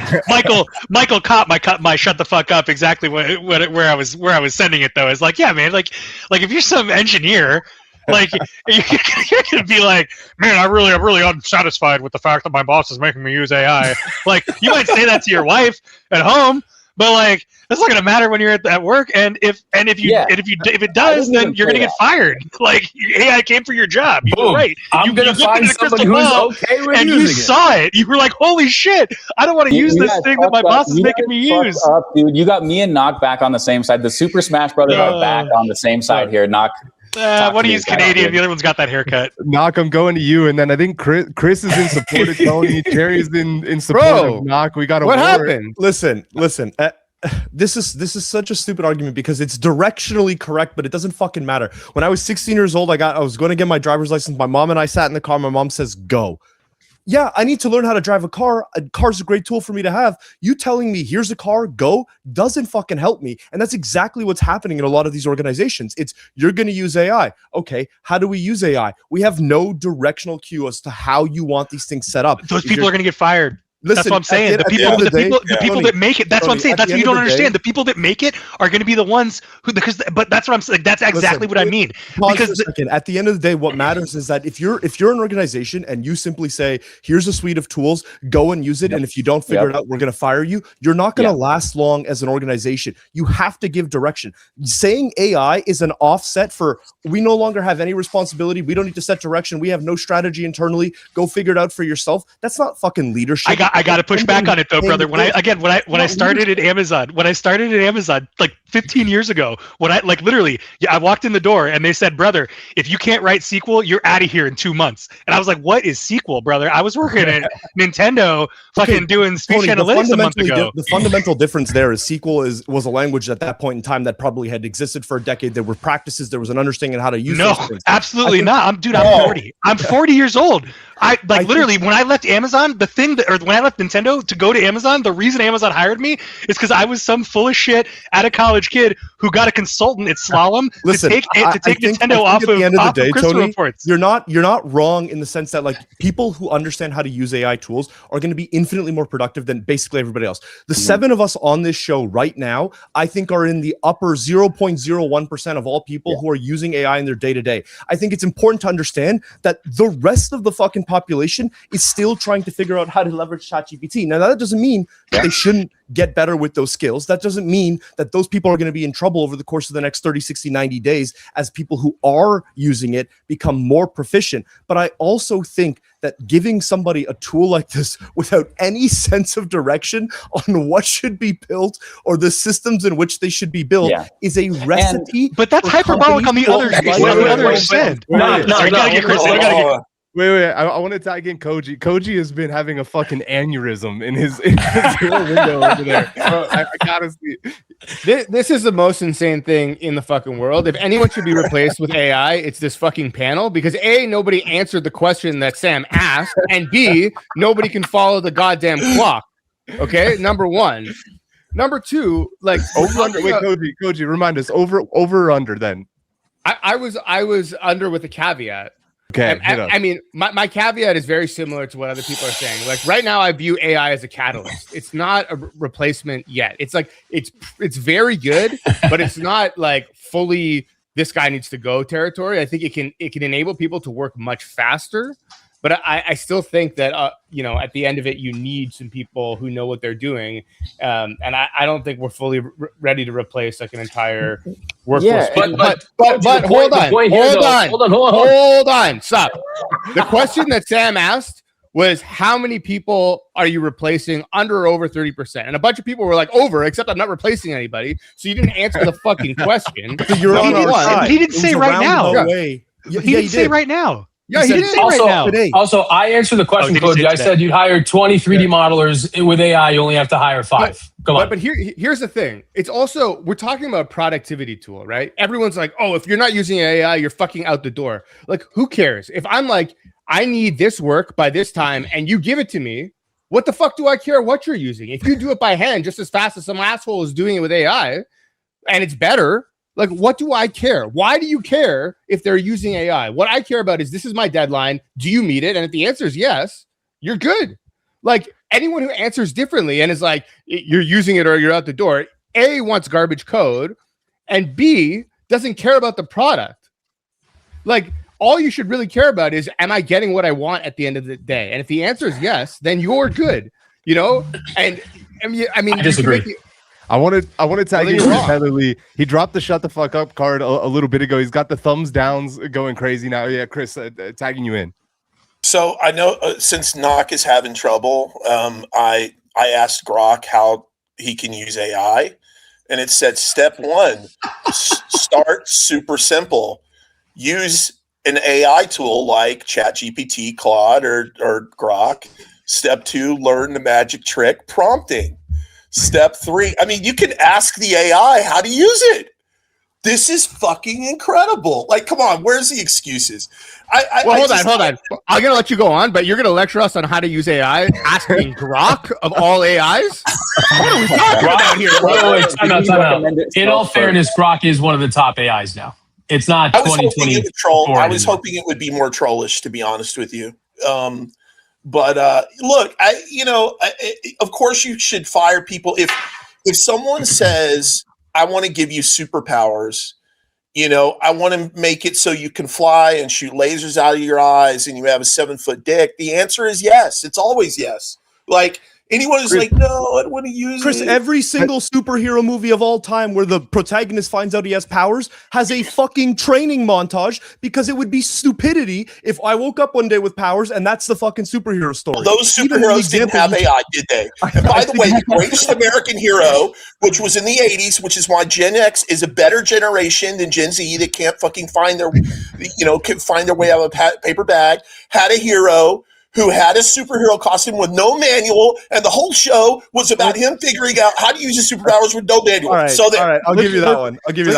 Michael caught my shut the fuck up exactly where I was sending it though. It's like, yeah, man, like if you're some engineer, like you're gonna be like, man, I'm really unsatisfied with the fact that my boss is making me use AI. Like you might say that to your wife at home. But like, that's not gonna matter when you're at work. And if it does, then you're gonna get fired. Like AI came for your job. You were right. I'm gonna find someone who's okay with and using you saw it. You were like, holy shit! I don't want to use this thing that my boss is making me use. Dude, you got me and Knock back on the same side. The Super Smash Brothers are back on the same side here. Knock. One of you's Canadian, the other one's got that haircut. Knock, I'm going to you, and then I think Chris is in support of Tony. Jerry's in support of Knock. We got what happened? Listen. This is such a stupid argument because it's directionally correct, but it doesn't fucking matter. When I was 16 years old, I was going to get my driver's license. My mom and I sat in the car. My mom says, "Go." Yeah, I need to learn how to drive a car. A car's a great tool for me to have. You telling me here's a car, go, doesn't fucking help me. And that's exactly what's happening in a lot of these organizations. It's you're going to use AI. Okay, how do we use AI? We have no directional cue as to how you want these things set up. Those people are going to get fired. Listen, that's what I'm saying. The people that make it. That's what I'm saying. That's what you don't understand. The people that make it are going to be the ones who. But that's what I'm saying. That's exactly what I mean. Because at the end of the day, what matters is that if you're an organization and you simply say, "Here's a suite of tools, go and use it," and if you don't figure it out, we're going to fire you. You're not going to last long as an organization. You have to give direction. Saying AI is an offset for we no longer have any responsibility. We don't need to set direction. We have no strategy internally. Go figure it out for yourself. That's not fucking leadership. I got to push back on it though, brother. When I started at Amazon, like 15 years ago, I walked in the door and they said, "Brother, if you can't write SQL, you're out of here in 2 months." And I was like, "What is SQL, brother?" I was working at Nintendo, doing speech analytics a month ago. The fundamental difference there is SQL was a language at that point in time that probably had existed for a decade. There were practices, there was an understanding of how to use. No, absolutely not. I'm 40. I'm 40 years old. When I left Amazon, when I left Nintendo to go to Amazon, the reason Amazon hired me is because I was some full of shit at a college kid who got a consultant at Slalom to take Nintendo off of Christmas reports. You're not wrong in the sense that like people who understand how to use AI tools are going to be infinitely more productive than basically everybody else. The 7 of us on this show right now, I think, are in the upper 0.01% of all people who are using AI in their day-to-day. I think it's important to understand that the rest of the fucking population is still trying to figure out how to leverage ChatGPT. Now, that doesn't mean that they shouldn't get better with those skills. That doesn't mean that those people are going to be in trouble over the course of the next 30, 60, 90 days as people who are using it become more proficient. But I also think that giving somebody a tool like this without any sense of direction on what should be built or the systems in which they should be built is a recipe. But that's hyperbolic on the other end. Wait. I want to tag in Kohji. Kohji has been having a fucking aneurysm in his window over there. I gotta see. This is the most insane thing in the fucking world. If anyone should be replaced with AI, it's this fucking panel because A, nobody answered the question that Sam asked, and B, nobody can follow the goddamn clock. Okay, number one. Number two, like over under. Wait, Kohji, remind us over or under then. I was under with a caveat. Okay. I mean, my caveat is very similar to what other people are saying. Like right now, I view AI as a catalyst. It's not a replacement yet. It's like it's very good, but it's not like fully this guy needs to go territory. I think it can enable people to work much faster. But I still think that at the end of it, you need some people who know what they're doing, and I don't think we're fully ready to replace like an entire workforce. Yeah, but hold on, stop. The question that Sam asked was how many people are you replacing under or over 30%? And a bunch of people were like over, except I'm not replacing anybody. So you didn't answer the fucking question. So you're on our side. He didn't say right now. He didn't say right now. Yeah, he didn't say right now. Also, I answered the question, Kohji. I said you'd hire 20 3D modelers. With AI, you only have to hire 5. Come on. But here's the thing. It's also, we're talking about a productivity tool, right? Everyone's like, oh, if you're not using AI, you're fucking out the door. Like, who cares? If I'm like, I need this work by this time, and you give it to me, what the fuck do I care what you're using? If you do it by hand just as fast as some asshole is doing it with AI, and it's better, like, what do I care? Why do you care if they're using AI? What I care about is this is my deadline. Do you meet it? And if the answer is yes, you're good. Like, anyone who answers differently and is like, you're using it or you're out the door, A, wants garbage code, and B, doesn't care about the product. Like, all you should really care about is, am I getting what I want at the end of the day? And if the answer is yes, then you're good, And I mean, I disagree. I want to tag Well, you, you're wrong. Heatherley. He dropped the shut the fuck up card a little bit ago. He's got the thumbs downs going crazy now. Yeah, Chris, tagging you in. So I know since Knock is having trouble, I asked Grok how he can use AI, and it said step 1, start super simple. Use an AI tool like ChatGPT, Claude, or Grok. Step 2, learn the magic trick, prompting. Step 3, I mean, you can ask the AI how to use it. This is fucking incredible. Like, come on, where's the excuses? Hold on. I'm gonna let you go on, but you're gonna lecture us on how to use AI, asking Grok of all AIs. What are we talking about here? Wait, time out. In all fairness, Grok is one of the top AIs now. It's not I was hoping it would troll. I was anymore. hoping it would be more trollish, to be honest with you. But look, of course you should fire people if someone says, I want to give you superpowers, I want to make it so you can fly and shoot lasers out of your eyes and you have a 7-foot dick. The answer is yes. It's always yes. Like, anyone who's like, no, I don't want to use Chris, it. every single superhero movie of all time where the protagonist finds out he has powers has a fucking training montage, because it would be stupidity if I woke up one day with powers and that's the fucking superhero story. Well, those superheroes didn't have AI, did they? And by the way, the greatest American hero, which was in the 80s, which is why Gen X is a better generation than Gen Z that can't fucking find their, can find their way out of a paper bag, had a hero who had a superhero costume with no manual, and the whole show was about him figuring out how to use his superpowers with no manual. All right, I'll give you that one. I think at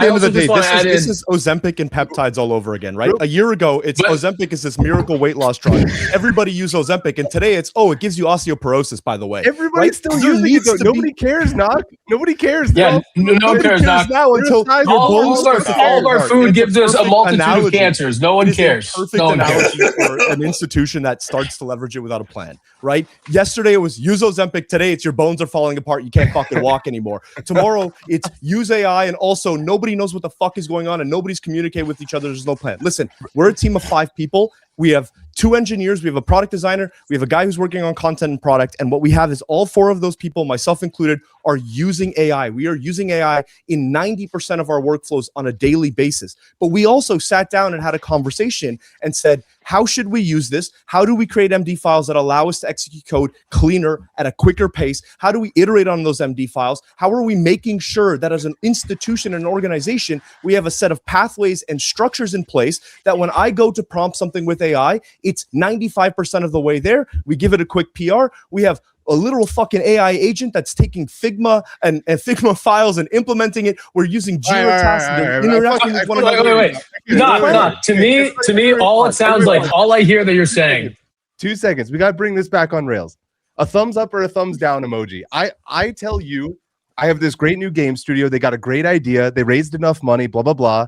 the end of the day, this is Ozempic and peptides all over again, right? A year ago, Ozempic is this miracle weight loss drug. Everybody used Ozempic, and today it gives you osteoporosis, by the way. Everybody's still using it. Nobody cares, Knock. Nobody cares. Yeah, no one cares now. Until all of our food gives us a multitude of cancers. No one cares. Perfect analogy for an institution that starts to leverage it without a plan, right? Yesterday it was use Ozempic. Today it's your bones are falling apart. You can't fucking walk anymore. Tomorrow it's use AI, and also nobody knows what the fuck is going on and nobody's communicating with each other. There's no plan. Listen, we're a team of 5 people. We have 2 engineers, we have a product designer, we have a guy who's working on content and product, and what we have is all 4 of those people, myself included, are using AI. We are using AI in 90% of our workflows on a daily basis. But we also sat down and had a conversation and said, how should we use this? How do we create MD files that allow us to execute code cleaner at a quicker pace? How do we iterate on those MD files? How are we making sure that as an institution and organization, we have a set of pathways and structures in place that when I go to prompt something with AI, it's 95% of the way there. We give it a quick PR. We have a literal fucking AI agent that's taking Figma and Figma files and implementing it. We're using Jira tasks and interacting with one another. Wait. Not. To me, all it sounds like, all I hear that you're saying. 2 seconds. We got to bring this back on rails. A thumbs up or a thumbs down emoji. I tell you, I have this great new game studio. They got a great idea. They raised enough money, blah, blah, blah.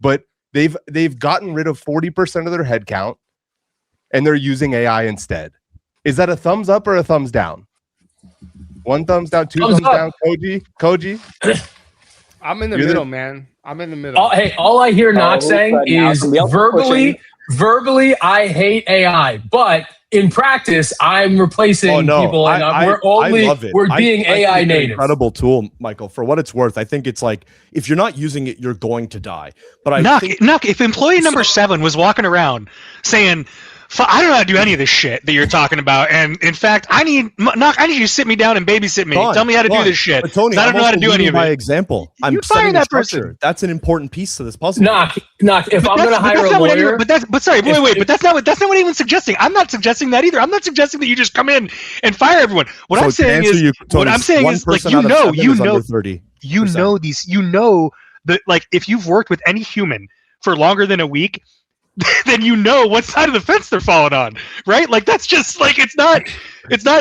But they've gotten rid of 40% of their headcount and they're using AI instead. Is that a thumbs up or a thumbs down? 1 thumbs down, 2 thumbs down. Koji? I'm in the middle, man. I'm in the middle. All I hear Knox saying is verbally, I hate AI, but in practice, I'm replacing people, and we're being AI native. Incredible tool, Michael. For what it's worth, I think it's like if you're not using it, you're going to die. But Knock, if employee number 7 was walking around saying, I don't know how to do any of this shit that you're talking about, and in fact, I need you to sit me down and babysit me. Tell me how to do this shit. But Tony, I don't know how to do any of it. By example, I'm fire that structure. person. That's an important piece to this puzzle. Knock. If I'm going to hire a lawyer, But that's not what anyone's suggesting. I'm not suggesting that either. I'm not suggesting that you just come in and fire everyone. What I'm saying is, like, you know that, like, if you've worked with any human for longer than a week, then you know what side of the fence they're falling on, right? Like, that's just like, it's not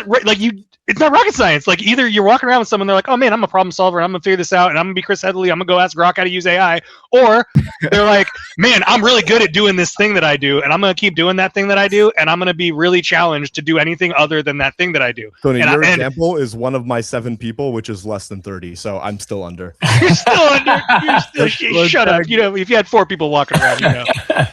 rocket science. Like, either you're walking around with someone, they're like, oh man, I'm a problem solver, I'm gonna figure this out, and I'm gonna be Chris Heatherley, I'm gonna go ask Grok how to use AI, or they're like, man, I'm really good at doing this thing that I do, and I'm gonna keep doing that thing that I do, and I'm gonna be really challenged to do anything other than that thing that I do. Tony, your example is one of my 7 people, which is less than 30, so I'm still under. You're still under. Shut up. You know, if you had 4 people walking around, you know.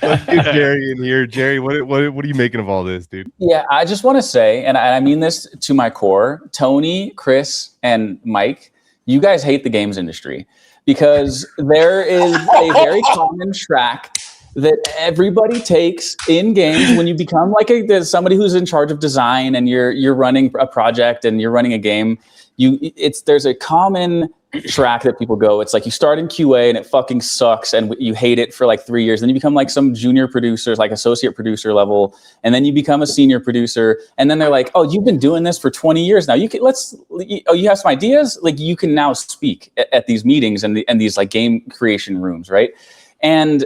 Let's get Jerry in here. Jerry, what are you making of all this, dude? Yeah, I just want to say, and I mean this to my core, before, Tony, Chris, and Mike, you guys hate the games industry because there is a very common track that everybody takes in games when you become like there's somebody who's in charge of design and you're running a project and you're running a game. There's a common track that people go. It's like you start in QA and it fucking sucks and you hate it for like 3 years. Then you become like some junior producers, like associate producer level, and then you become a senior producer. And then they're like, "Oh, you've been doing this for 20 years now. You have some ideas? Like you can now speak at these meetings and these like game creation rooms, right?" And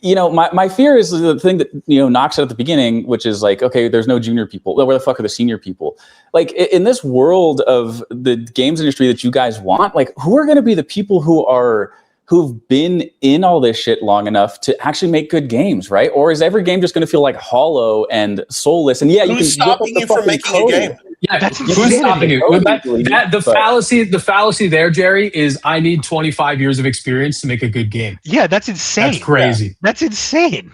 my fear is the thing that, knocks it at the beginning, which is like, okay, there's no junior people. Where the fuck are the senior people? Like in this world of the games industry that you guys want, like who are going to be the people who've been in all this shit long enough to actually make good games, right? Or is every game just going to feel like hollow and soulless? And who's stopping you from making a game? Yeah, that's who's stopping you. The fallacy there, Jerry, is I need 25 years of experience to make a good game. Yeah, that's insane. That's crazy. Yeah. That's insane.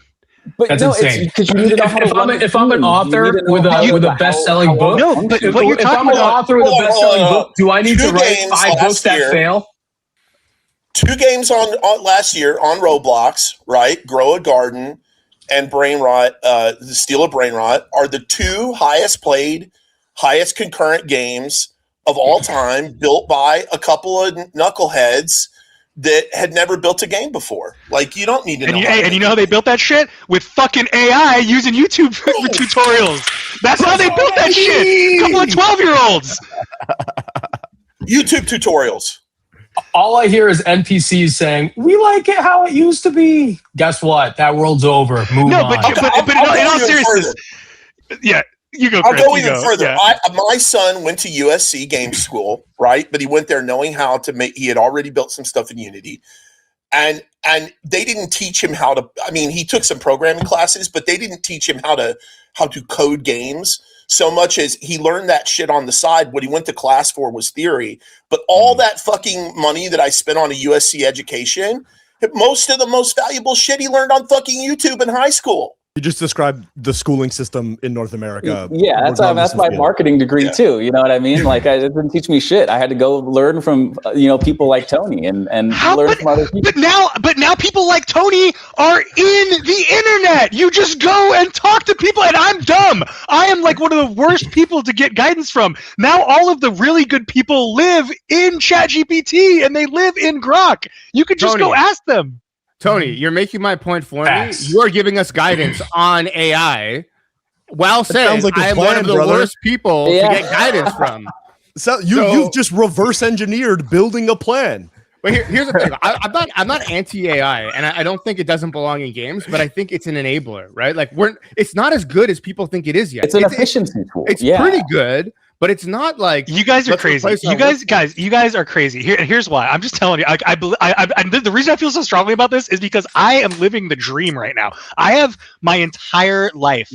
But that's insane. If I'm an author with a best-selling book, if I'm an author with a best-selling book, do I need to write 5 books that fail? 2 games on last year on Roblox, right? Grow a Garden and Brain Rot, Steal a Brain Rot are the 2 highest played, highest concurrent games of all time, built by a couple of knuckleheads that had never built a game before. Like, you don't need to know. And you know how they built that shit? With fucking AI using YouTube tutorials. That's how they built that shit. A couple of 12-year-olds. YouTube tutorials. All I hear is NPCs saying, "We like it how it used to be." Guess what? That world's over. Move on. But in all seriousness, yeah, you go. Chris, I'll go even further. Yeah. My son went to USC game school, right? But he went there knowing how to make. He had already built some stuff in Unity, and they didn't teach him how to. I mean, he took some programming classes, but they didn't teach him how to code games. So much as he learned that shit on the side. What he went to class for was theory. But all that fucking money that I spent on a USC education, most of the most valuable shit he learned on fucking YouTube in high school. You just described the schooling system in North America. Yeah, that's my marketing degree too. You know what I mean? Like, it didn't teach me shit. I had to go learn from people like Tony and learn from other people. But now people like Tony are in the internet. You just go and talk to people, and I'm dumb. I am like one of the worst people to get guidance from. Now all of the really good people live in ChatGPT and they live in Grok. You could just go ask them. Tony, you're making my point for me. You are giving us guidance on AI while saying like I am one of the worst people to get guidance from. So you've just reverse engineered building a plan. But here's the thing. I'm not anti-AI, and I don't think it doesn't belong in games, but I think it's an enabler, right? Like it's not as good as people think it is yet. It's an efficiency tool. It's pretty good. But it's not like you guys are crazy. You guys are crazy. Here's why. I'm just telling you. The reason I feel so strongly about this is because I am living the dream right now. I have my entire life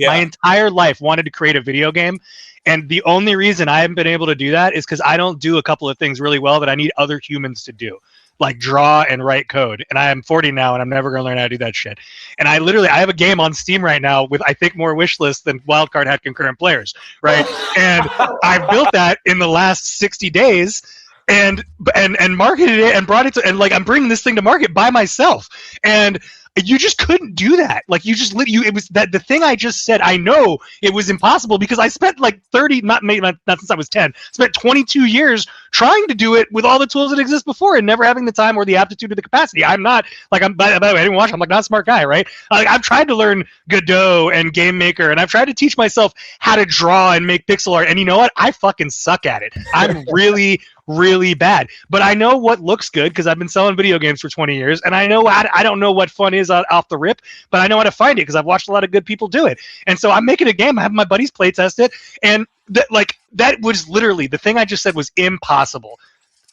wanted to create a video game, and the only reason I haven't been able to do that is because I don't do a couple of things really well that I need other humans to do, like draw and write code. And I am 40 now, and I'm never going to learn how to do that shit. And I have a game on Steam right now with, I think, more wish lists than Wildcard had concurrent players, right? And I built that in the last 60 days and marketed it and brought it to, and like, I'm bringing this thing to market by myself. And you just couldn't do that. Like, it was that the thing I just said, I know it was impossible because I spent like 30, not since I was 10, spent 22 years trying to do it with all the tools that exist before and never having the time or the aptitude or the capacity. I'm not like, by the way, I didn't watch, I'm like not a smart guy, right? Like, I've tried to learn Godot and Game Maker, and I've tried to teach myself how to draw and make pixel art. And you know what? I fucking suck at it. I'm really bad, but I know what looks good because I've been selling video games for 20 years, and I know I don't know what fun is off the rip, but I know how to find it because I've watched a lot of good people do it. And so I'm making a game. I have my buddies play test it, and that was literally the thing I just said was impossible.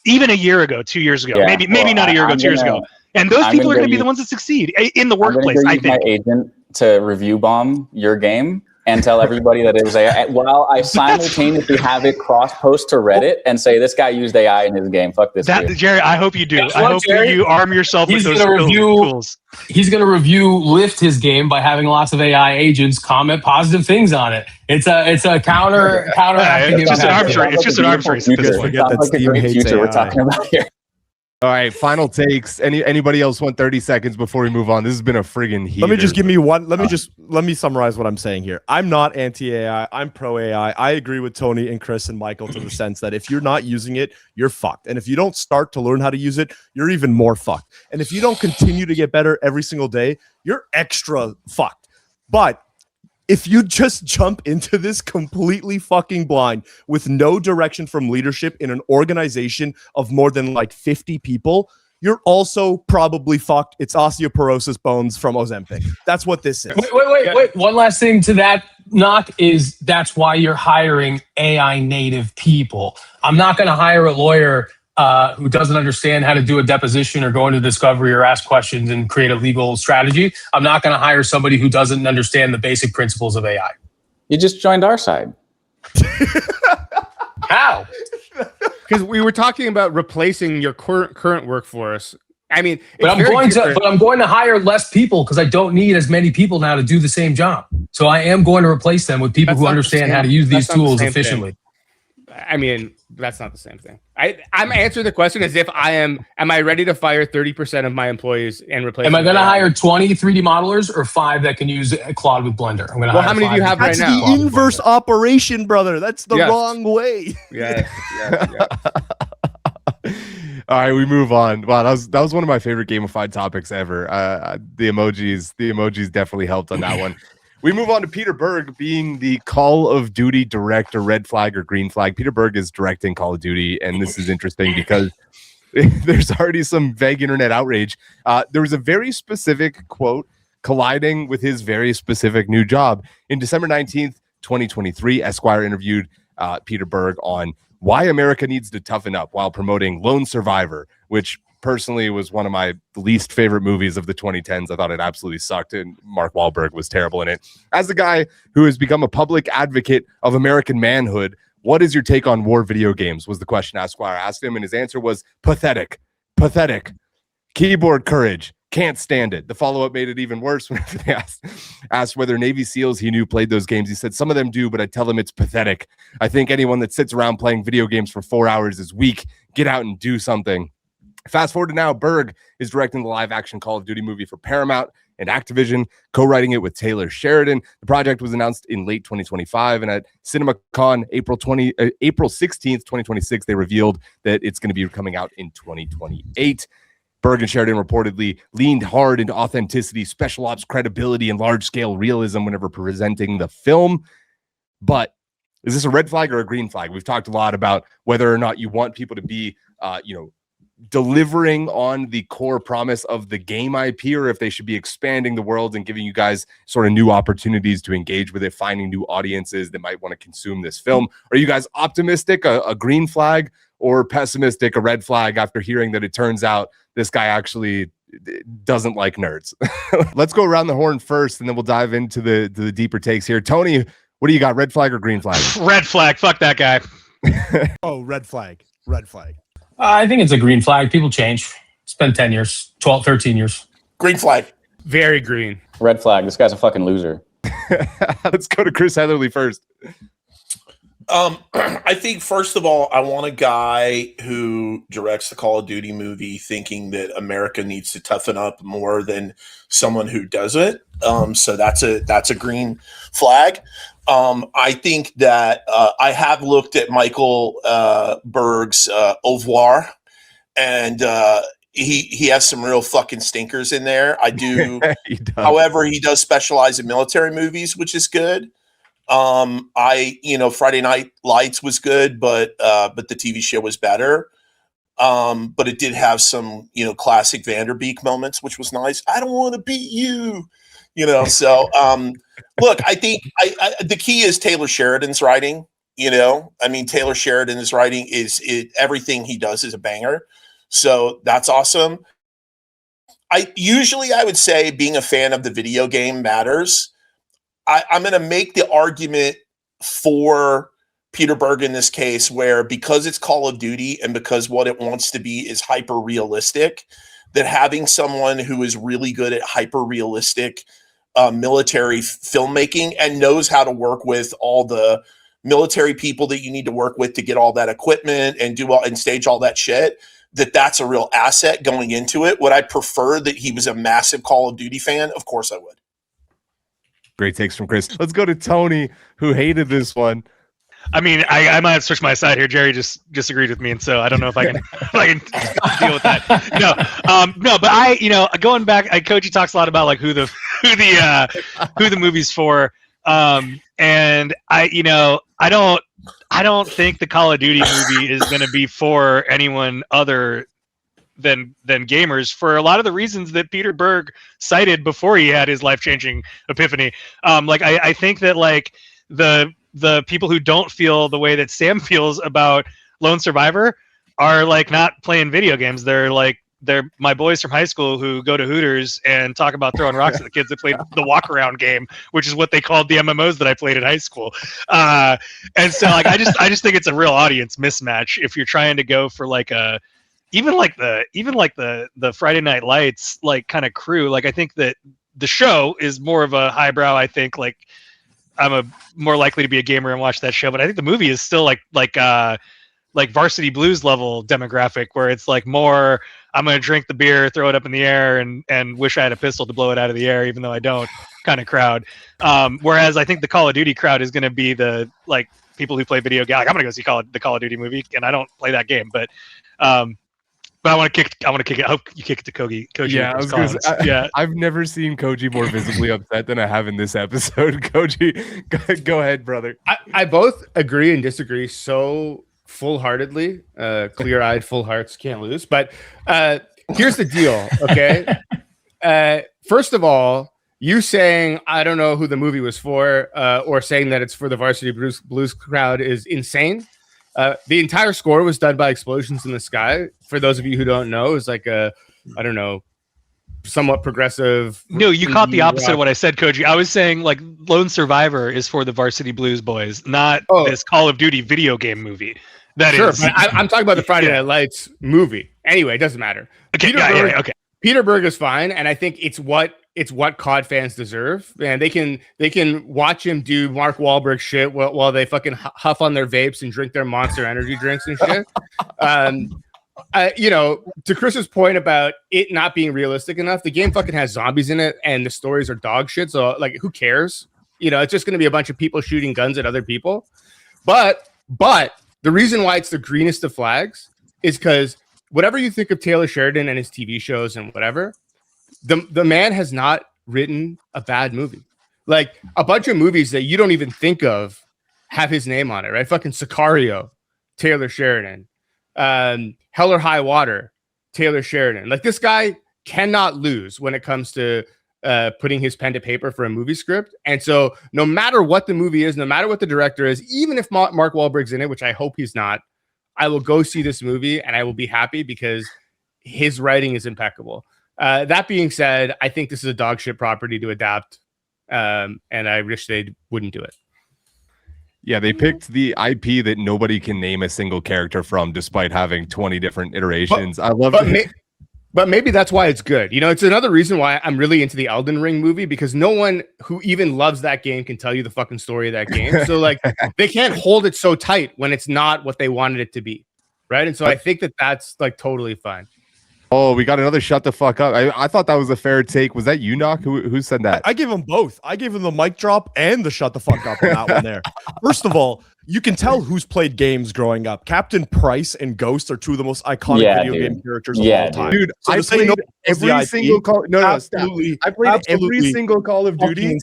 Even a year ago, 2 years ago, maybe not a year ago, 2 years ago. And those people are going to be the ones that succeed in the workplace. I think. My agent to review bomb your game and tell everybody that it was AI, while I simultaneously have it cross-post to Reddit and say this guy used AI in his game. Fuck this. Jerry, I hope you do. Guess I what, hope Jerry? you arm yourself with those tools. He's going to review Lift his game by having lots of AI agents comment positive things on it. It's a counter. It's just an arms race. It's just an arms race. You guys forget that Steam hates AI. We're talking about here. All right, final takes. Anybody else want 30 seconds before we move on? This has been a friggin' heater. Let me just give me one. Let me summarize what I'm saying here. I'm not anti-AI. I'm pro-AI. I agree with Tony and Chris and Michael to the sense that if you're not using it, you're fucked. And if you don't start to learn how to use it, you're even more fucked. And if you don't continue to get better every single day, you're extra fucked. But if you just jump into this completely fucking blind with no direction from leadership in an organization of more than like 50 people, you're also probably fucked. It's osteoporosis bones from Ozempic. That's what this is. Wait. One last thing to that knock is that's why you're hiring AI native people. I'm not going to hire a lawyer who doesn't understand how to do a deposition or go into discovery or ask questions and create a legal strategy. I'm not going to hire somebody who doesn't understand the basic principles of AI. You just joined our side. How? Because we were talking about replacing your current workforce. I mean, but I'm going to hire less people because I don't need as many people now to do the same job. So I am going to replace them with people who understand how to use these tools efficiently. I mean, that's not the same thing. I'm answering the question as if am I ready to fire 30% of my employees and replace them? Am I going to hire 20 3D modelers or 5 that can use Claude with Blender? I'm going to hire how many do you have right now? That's the inverse operation, brother. That's the wrong way. Yeah. All right, we move on. Wow, that was one of my favorite gamified topics ever. The emojis definitely helped on that one. We move on to Peter Berg being the Call of Duty director, red flag or green flag. Peter Berg is directing Call of Duty, and this is interesting because there's already some vague internet outrage. There was a very specific quote colliding with his very specific new job. In December 19th, 2023, Esquire interviewed Peter Berg on why America needs to toughen up while promoting Lone Survivor, which personally was one of my least favorite movies of the 2010s. I thought it absolutely sucked, and Mark Wahlberg was terrible in it. As the guy who has become a public advocate of American manhood, what is your take on war video games, was the question Esquire asked him, and his answer was pathetic. Keyboard courage. Can't stand it. The follow-up made it even worse when they asked whether Navy SEALs he knew played those games. He said, some of them do, but I tell them it's pathetic. I think anyone that sits around playing video games for 4 hours is weak. Get out and do something. Fast forward to now, Berg is directing the live-action Call of Duty movie for Paramount and Activision, co-writing it with Taylor Sheridan. The project was announced in late 2025, and at CinemaCon April 16th, 2026, they revealed that it's going to be coming out in 2028. Berg and Sheridan reportedly leaned hard into authenticity, special ops credibility, and large-scale realism whenever presenting the film. But is this a red flag or a green flag? We've talked a lot about whether or not you want people to be, delivering on the core promise of the game IP, or if they should be expanding the world and giving you guys sort of new opportunities to engage with it, finding new audiences that might want to consume this film. Are you guys optimistic, a green flag, or pessimistic, a red flag, after hearing that it turns out this guy actually doesn't like nerds? Let's go around the horn first, and then we'll dive into the deeper takes here. Tony, what do you got, red flag or green flag? Red flag. Fuck that guy. Oh, red flag. I think it's a green flag. People change. It's been 10 years, 12, 13 years. Green flag. Very green. Red flag. This guy's a fucking loser. Let's go to Chris Heatherley first. I think, first of all, I want a guy who directs the Call of Duty movie thinking that America needs to toughen up more than someone who doesn't. So that's a green flag. I think that I have looked at Michael Berg's Ovoir, and he has some real fucking stinkers in there. I do. However, he does specialize in military movies, which is good. Friday Night Lights was good, but the TV show was better. But it did have some, classic Vanderbeek moments, which was nice. I don't want to beat you, so, look, I think the key is Taylor Sheridan's writing, Taylor Sheridan's writing everything he does is a banger. So that's awesome. I would say being a fan of the video game matters. I'm going to make the argument for Peter Berg in this case, where because it's Call of Duty and because what it wants to be is hyper realistic, that having someone who is really good at hyper realistic military filmmaking and knows how to work with all the military people that you need to work with to get all that equipment and do all and stage all that shit, that's a real asset going into it. Would I prefer that he was a massive Call of Duty fan? Of course I would. Great takes from Chris. Let's go to Tony, who hated this one. I mean, I might have switched my side here. Jerry just disagreed with me, and so I don't know if I can deal with that. No, but going back, Kohji talks a lot about like who the movie's for, and I don't think the Call of Duty movie is going to be for anyone other than gamers, for a lot of the reasons that Peter Berg cited before he had his life-changing epiphany. I think that like the people who don't feel the way that Sam feels about Lone Survivor are like not playing video games. They're my boys from high school who go to Hooters and talk about throwing rocks at the kids that played the walk around game, which is what they called the MMOs that I played in high school. And so like I just think it's a real audience mismatch if you're trying to go for like a even like the Friday Night Lights like kind of crew. Like I think that the show is more of a highbrow. I think like I'm more likely to be a gamer and watch that show, but I think the movie is still like Varsity Blues level demographic, where it's like more I'm gonna drink the beer, throw it up in the air, and wish I had a pistol to blow it out of the air, even though I don't kind of crowd. Whereas I think the Call of Duty crowd is gonna be the like people who play video games. Like, I'm gonna go see the Call of Duty movie, and I don't play that game, but I want to kick it. I hope you kick it to Kohji. Yeah, I've never seen Kohji more visibly upset than I have in this episode. Kohji, go ahead, brother. I both agree and disagree so full-heartedly. Clear-eyed, full hearts can't lose. But here's the deal, okay? First of all, you saying I don't know who the movie was for, or saying that it's for the Varsity Blues crowd is insane. The entire score was done by Explosions in the Sky. For those of you who don't know, it's like a, I don't know, somewhat progressive. No, you caught the opposite of what I said, Kohji. I was saying like Lone Survivor is for the Varsity Blues boys, not this Call of Duty video game movie. Sure, but I'm talking about the Friday Night Lights movie. Anyway, it doesn't matter. Okay, okay. Peter Berg is fine, and I think it's what COD fans deserve, and they can watch him do Mark Wahlberg shit while they fucking huff on their vapes and drink their Monster Energy drinks and shit. To Chris's point about it not being realistic enough, the game fucking has zombies in it, and the stories are dog shit. So like, who cares? It's just going to be a bunch of people shooting guns at other people. But the reason why it's the greenest of flags is because whatever you think of Taylor Sheridan and his TV shows and whatever, the man has not written a bad movie. Like a bunch of movies that you don't even think of have his name on it, right? Fucking Sicario, Taylor Sheridan. Hell or High Water, Taylor Sheridan. Like this guy cannot lose when it comes to putting his pen to paper for a movie script. And so no matter what the movie is, no matter what the director is, even if Mark Wahlberg's in it, which I hope he's not, I will go see this movie and I will be happy because his writing is impeccable. That being said, I think this is a dog shit property to adapt, and I wish they wouldn't do it. Yeah, they picked the IP that nobody can name a single character from, despite having 20 different iterations. I love it. But maybe that's why it's good. It's another reason why I'm really into the Elden Ring movie, because no one who even loves that game can tell you the fucking story of that game. So like they can't hold it so tight when it's not what they wanted it to be. Right. And so I think that's like totally fine. Oh, we got another shut the fuck up. I thought that was a fair take. Was that you, Knock? Who said that? I gave him both. I gave him the mic drop and the shut the fuck up on that one there. First of all, you can tell who's played games growing up. Captain Price and Ghost are two of the most iconic video game characters of all time. Dude, so I played every single Call. Absolutely. I played every single Call of Duty.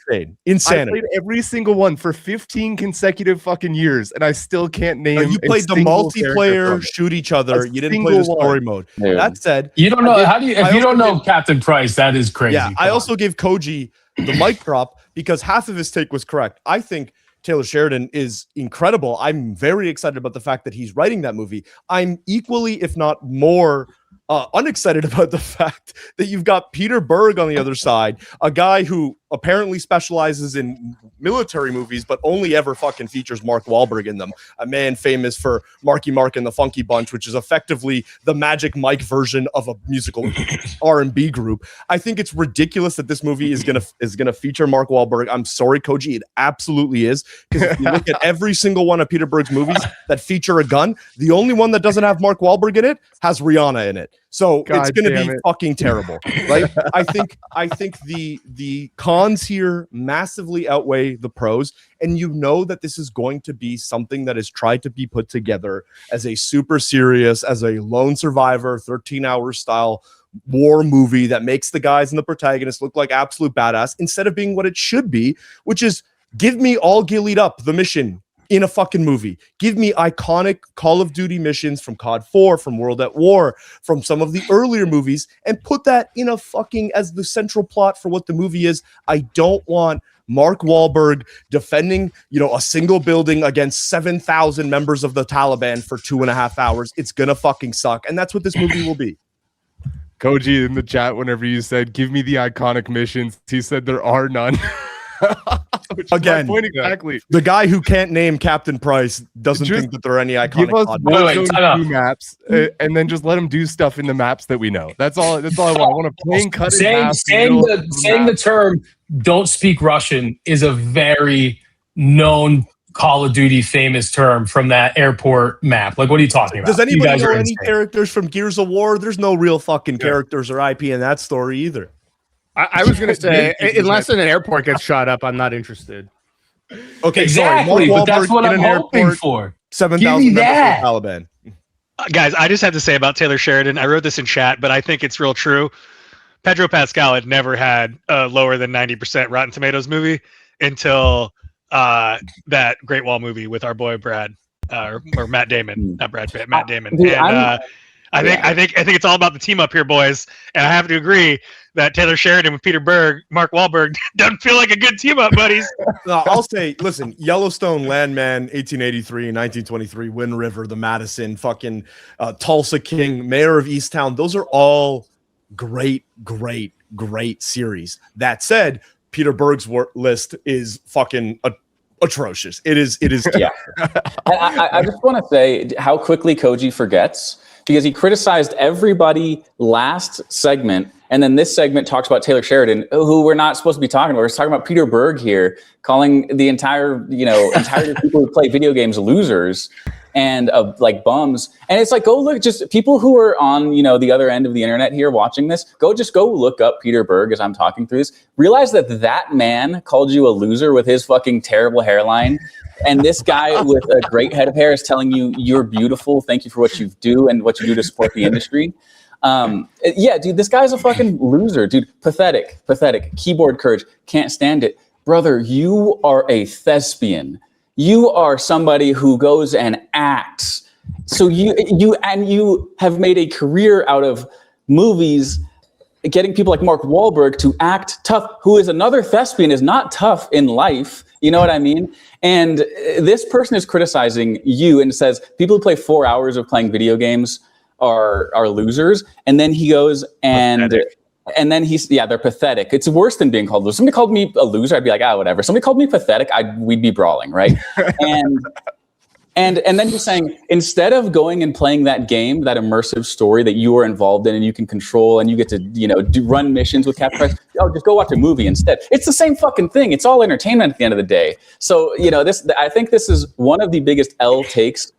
Insanity. I played every single one for 15 consecutive fucking years, and I still can't name. You played the multiplayer, shoot each other. You didn't play the story mode. Dude. That said, you don't know if you don't know Captain Price, that is crazy. Yeah, I also gave Kohji the mic drop because half of his take was correct. I think Taylor Sheridan is incredible. I'm very excited about the fact that he's writing that movie. I'm equally, if not more, unexcited about the fact that you've got Peter Berg on the other side, a guy who apparently specializes in military movies, but only ever fucking features Mark Wahlberg in them. A man famous for Marky Mark and the Funky Bunch, which is effectively the Magic Mike version of a musical R&B group. I think it's ridiculous that this movie is gonna feature Mark Wahlberg. I'm sorry, Kohji, it absolutely is. Because if you look at every single one of Peter Berg's movies that feature a gun, the only one that doesn't have Mark Wahlberg in it has Rihanna in it. So it's going to be fucking terrible, right? I think the cons here massively outweigh the pros, and you know that this is going to be something that is tried to be put together as a super serious, as a lone survivor, 13-hour style war movie that makes the guys and the protagonists look like absolute badass instead of being what it should be, which is give me all gillied up the mission in a fucking movie. Give me iconic Call of Duty missions from COD 4, from World at War, from some of the earlier movies, and put that in a fucking as the central plot for what the movie is. I don't want Mark Wahlberg defending, a single building against 7,000 members of the Taliban for 2.5 hours. It's gonna fucking suck, and that's what this movie will be. Kohji in the chat, whenever you said, give me the iconic missions, he said there are none. Again, point exactly. The guy who can't name Captain Price doesn't think that there are any iconic. Give us maps, and then just let him do stuff in the maps that we know. That's all. That's all I want. I want a plain cut. Saying the term "don't speak Russian" is a very known Call of Duty famous term from that airport map. Like, what are you talking about? Does anybody know any characters from Gears of War? There's no real fucking characters or IP in that story either. I was going to say, unless an airport gets shot up, I'm not interested. Okay, exactly, but that's what I'm hoping for. 7,000 members of the Taliban. Guys, I just have to say about Taylor Sheridan, I wrote this in chat, but I think it's real true. Pedro Pascal had never had a lower than 90% Rotten Tomatoes movie until that Great Wall movie with our boy Brad, or Matt Damon, not Brad Pitt, Matt Damon. Dude, and I think it's all about the team up here, boys. And I have to agree that Taylor Sheridan with Peter Berg, Mark Wahlberg doesn't feel like a good team up, buddies. No, I'll say, listen, Yellowstone, Landman, 1883, 1923, Wind River, the Madison, fucking Tulsa King, Mayor of Easttown. Those are all great series. That said, Peter Berg's list is fucking atrocious. It is. Yeah. I just want to say how quickly Kohji forgets, because he criticized everybody last segment, and then this segment talks about Taylor Sheridan, who we're not supposed to be talking about. We're talking about Peter Berg here, calling the entire people who play video games losers and like bums. And it's like, go look, just people who are on the other end of the internet here watching this, go look up Peter Berg as I'm talking through this. Realize that man called you a loser with his fucking terrible hairline. And this guy with a great head of hair is telling you you're beautiful. Thank you for what you do and what you do to support the industry. Yeah, dude, this guy's a fucking loser, dude. Pathetic. Keyboard courage. Can't stand it. Brother, you are a thespian. You are somebody who goes and acts. So you have made a career out of movies, getting people like Mark Wahlberg to act tough, who is another thespian, is not tough in life. You know what I mean? And this person is criticizing you and says people who play 4 hours of playing video games are losers. And then he goes and then they're pathetic. It's worse than being called loser. Somebody called me a loser, I'd be like, whatever. Somebody called me pathetic, we'd be brawling, right? And then he's saying, instead of going and playing that game, that immersive story that you are involved in and you can control and you get to run missions with Captain Price, just go watch a movie instead. It's the same fucking thing. It's all entertainment at the end of the day. So, I think this is one of the biggest L takes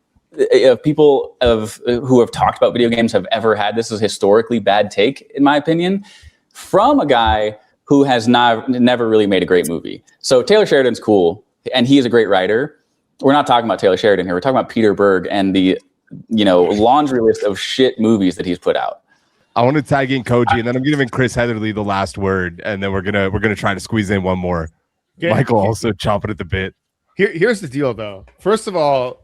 people who have talked about video games have ever had. This is a historically bad take, in my opinion, from a guy who has never really made a great movie. So Taylor Sheridan's cool, and he is a great writer. We're not talking about Taylor Sheridan here. We're talking about Peter Berg and the laundry list of shit movies that he's put out. I want to tag in Kohji, and then I'm giving Chris Heatherley the last word, and then we're gonna try to squeeze in one more. Yeah. Michael also chomping at the bit. Here's the deal, though. First of all,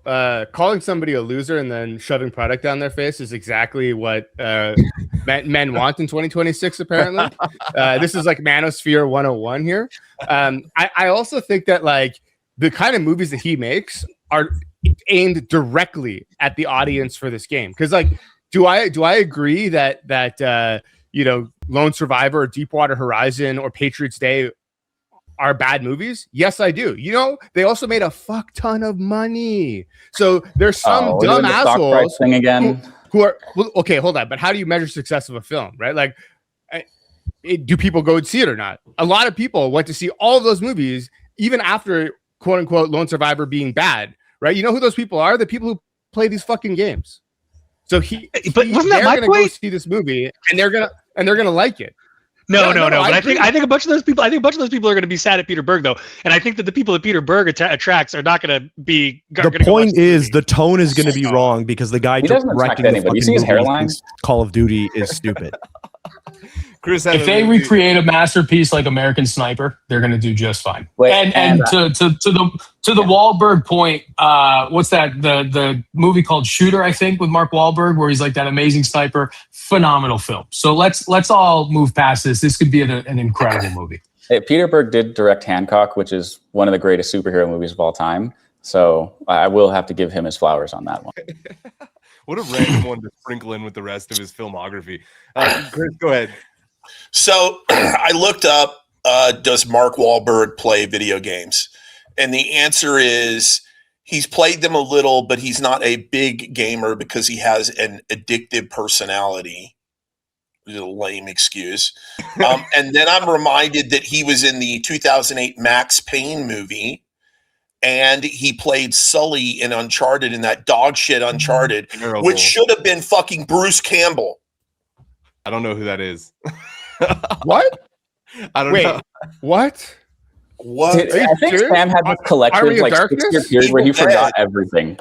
calling somebody a loser and then shoving product down their face is exactly what men want in 2026, apparently. This is like Manosphere 101 here. I also think that the kind of movies that he makes are aimed directly at the audience for this game. Because do I agree that Lone Survivor or Deepwater Horizon or Patriots Day are bad movies? Yes, I do. You know, they also made a fuck ton of money. So there's some we're dumb doing the stock price assholes thing again. who are well, okay. Hold on, but how do you measure success of a film, right? Like, do people go and see it or not? A lot of people went to see all of those movies, even after quote unquote Lone Survivor being bad, right? You know who those people are? The people who play these fucking games. So but wasn't that my gonna point? go see this movie and they're gonna like it. No. But I agree. think a bunch of those people. I think a bunch of those people are going to be sad at Peter Berg though, and I think that the people that Peter Berg attracts are not going to be. The point is, the tone is going to be wrong because the guy doesn't attract directing the anybody. You fucking see his movie hairline? thinks Call of Duty is stupid. Chris, If they recreate a masterpiece like American Sniper, they're going to do just fine. Wait, and to the Wahlberg point, what's that? The movie called Shooter, I think, with Mark Wahlberg, where he's like that amazing sniper. Phenomenal film. So let's all move past this. This could be an incredible movie. Hey, Peter Berg did direct Hancock, which is one of the greatest superhero movies of all time. So I will have to give him his flowers on that one. What a random one to sprinkle in with the rest of his filmography. Chris, go ahead. So I looked up, does Mark Wahlberg play video games? And the answer is he's played them a little, but he's not a big gamer because he has an addictive personality. Which is a lame excuse. And then I'm reminded that he was in the 2008 Max Payne movie. And he played Sully in Uncharted, in that dog shit Uncharted, Terrible. which should have been fucking Bruce Campbell. I don't know who that is. What? I don't know. What? What? Dude, I think serious? Sam had this collective Army of like Darkness? 6-year period where he Evil forgot Dead. everything.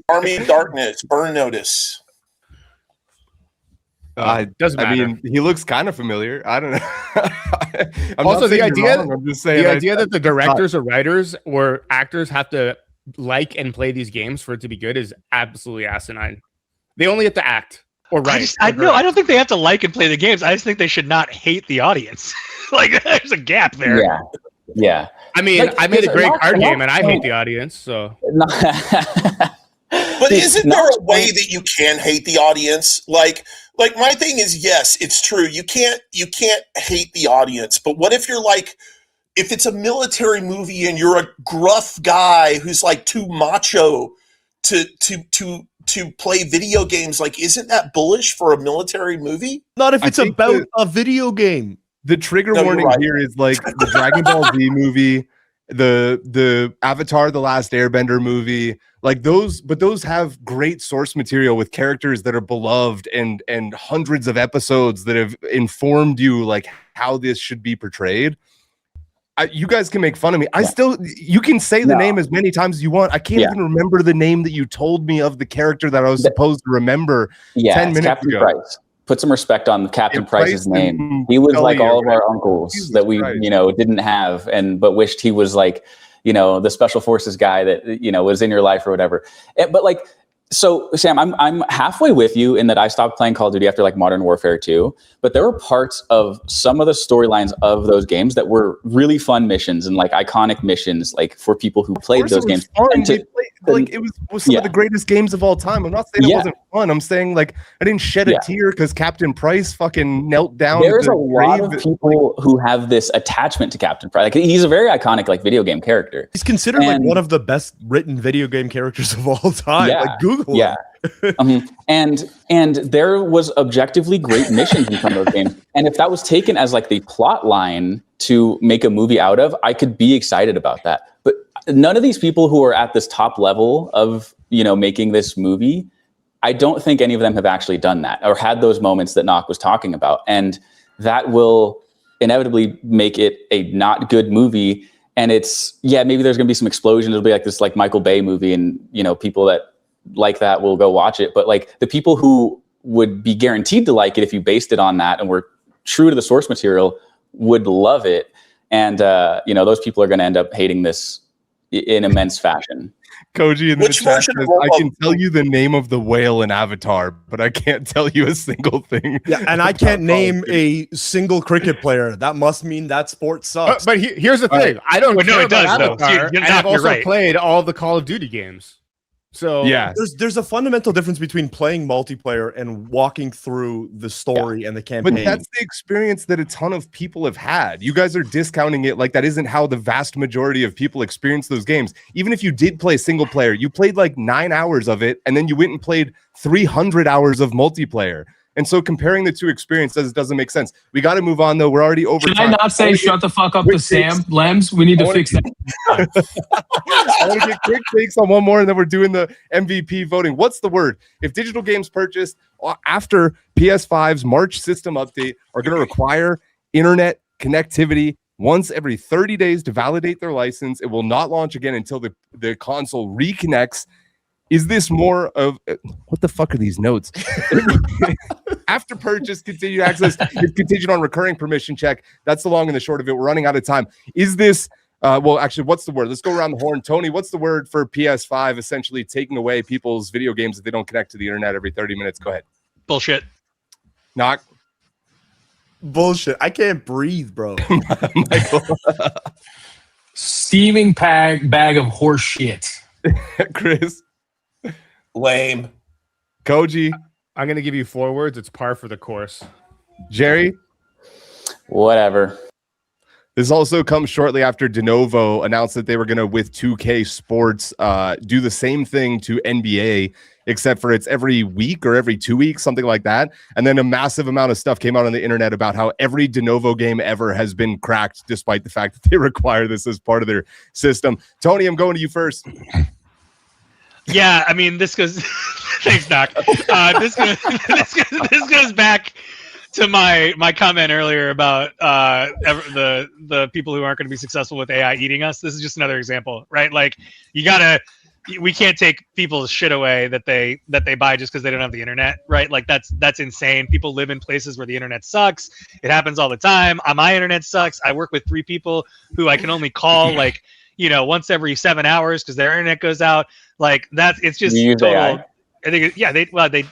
Army of Darkness, Burn Notice. Doesn't matter. I mean, he looks kind of familiar. I don't know. I'm Also, not the saying you're idea- wrong. I'm just saying The idea that the directors or writers or actors have to like and play these games for it to be good is absolutely asinine. They only have to act or write. I don't think they have to like and play the games. I just think they should not hate the audience. Like there's a gap there. Yeah. I mean, Like, I made a great not- card not- game and I hate the audience. So But isn't there a way that you can hate the audience? Like my thing is, yes, it's true. You can't hate the audience. But what if you're like, if it's a military movie and you're a gruff guy who's like too macho to play video games, like, isn't that bullish for a military movie? Not if it's think about a video game. the trigger No, you're warning right. here is like the Dragon Ball Z movie, the Avatar: The Last Airbender movie, like those, but those have great source material with characters that are beloved and hundreds of episodes that have informed you like how this should be portrayed. You guys can make fun of me. You can say the name as many times as you want. I can't even remember the name that you told me of the character that I was supposed to remember 10 minutes Captain ago. Price. Put some respect on Captain Price's Price name. and He was Sully like all or of our whatever. uncles Jesus that we, Christ. didn't have, but wished he was like, the special forces guy that, was in your life or whatever. But like, so Sam, I'm halfway with you in that I stopped playing Call of Duty after like Modern Warfare 2, but there were parts of some of the storylines of those games that were really fun missions and like iconic missions, like for people who played those games. And It was some of the greatest games of all time. I'm not saying it wasn't fun. I'm saying like I didn't shed a tear because Captain Price fucking knelt down. There's at a the lot of grave. people who have this attachment to Captain Price. Like he's a very iconic like video game character. He's considered like one of the best written video game characters of all time. Yeah, like Google. Yeah. And there was objectively great missions in some of those games. And if that was taken as like the plot line to make a movie out of, I could be excited about that. But none of these people who are at this top level of, making this movie, I don't think any of them have actually done that or had those moments that Nock was talking about. And that will inevitably make it a not good movie. And it's, maybe there's going to be some explosions. It'll be like this like Michael Bay movie and, people that like that will go watch it. But like the people who would be guaranteed to like it if you based it on that and were true to the source material would love it. And, those people are going to end up hating this in immense fashion. Koji in the Which chat version says, of I can tell you the name of the whale in Avatar, but I can't tell you a single thing. Yeah, and I can't name a single cricket player. That must mean that sport sucks. But here's the thing: I don't Well, no, care it does, about though. Avatar, You're and I've you're also right. played all the Call of Duty games. So Yeah. There's a fundamental difference between playing multiplayer and walking through the story and the campaign. But that's the experience that a ton of people have had. You guys are discounting it like that isn't how the vast majority of people experience those games. Even if you did play single player, you played like 9 hours of it, and then you went and played 300 hours of multiplayer. And so comparing the two experiences doesn't make sense. We got to move on, though. We're already over. Can I not say shut the fuck up to Sam Lems? We need to fix that. I want to get quick takes on one more, and then we're doing the MVP voting. What's the word? If digital games purchased after PS5's March system update are going to require internet connectivity once every 30 days to validate their license, it will not launch again until the console reconnects. Is this more of what the fuck are these notes? After purchase, continued access is contingent on recurring permission check. That's the long and the short of it. We're running out of time. Is this well, actually, what's the word? Let's go around the horn. Tony, what's the word for PS5 essentially taking away people's video games if they don't connect to the internet every 30 minutes? Go ahead. Bullshit. Knock. Bullshit. I can't breathe, bro. Michael. Steaming bag of horse shit. Chris. Lame. Kohji. I'm gonna give you 4 words. It's par for the course. Jerry. Whatever. This also comes shortly after De Novo announced that they were going to, with 2K Sports, do the same thing to NBA, except for it's every week or every 2 weeks, something like that. And then a massive amount of stuff came out on the internet about how every De Novo game ever has been cracked, despite the fact that they require this as part of their system. Tony, I'm going to you first. Yeah, I mean, this goes. Thanks, Doc. This goes back to my comment earlier about the people who aren't going to be successful with AI eating us. This is just another example, right? Like, we can't take people's shit away that they buy just because they don't have the internet, right? Like that's insane. People live in places where the internet sucks. It happens all the time. My internet sucks. I work with 3 people who I can only call like once every 7 hours because their internet goes out. Like it's just total. AI. I think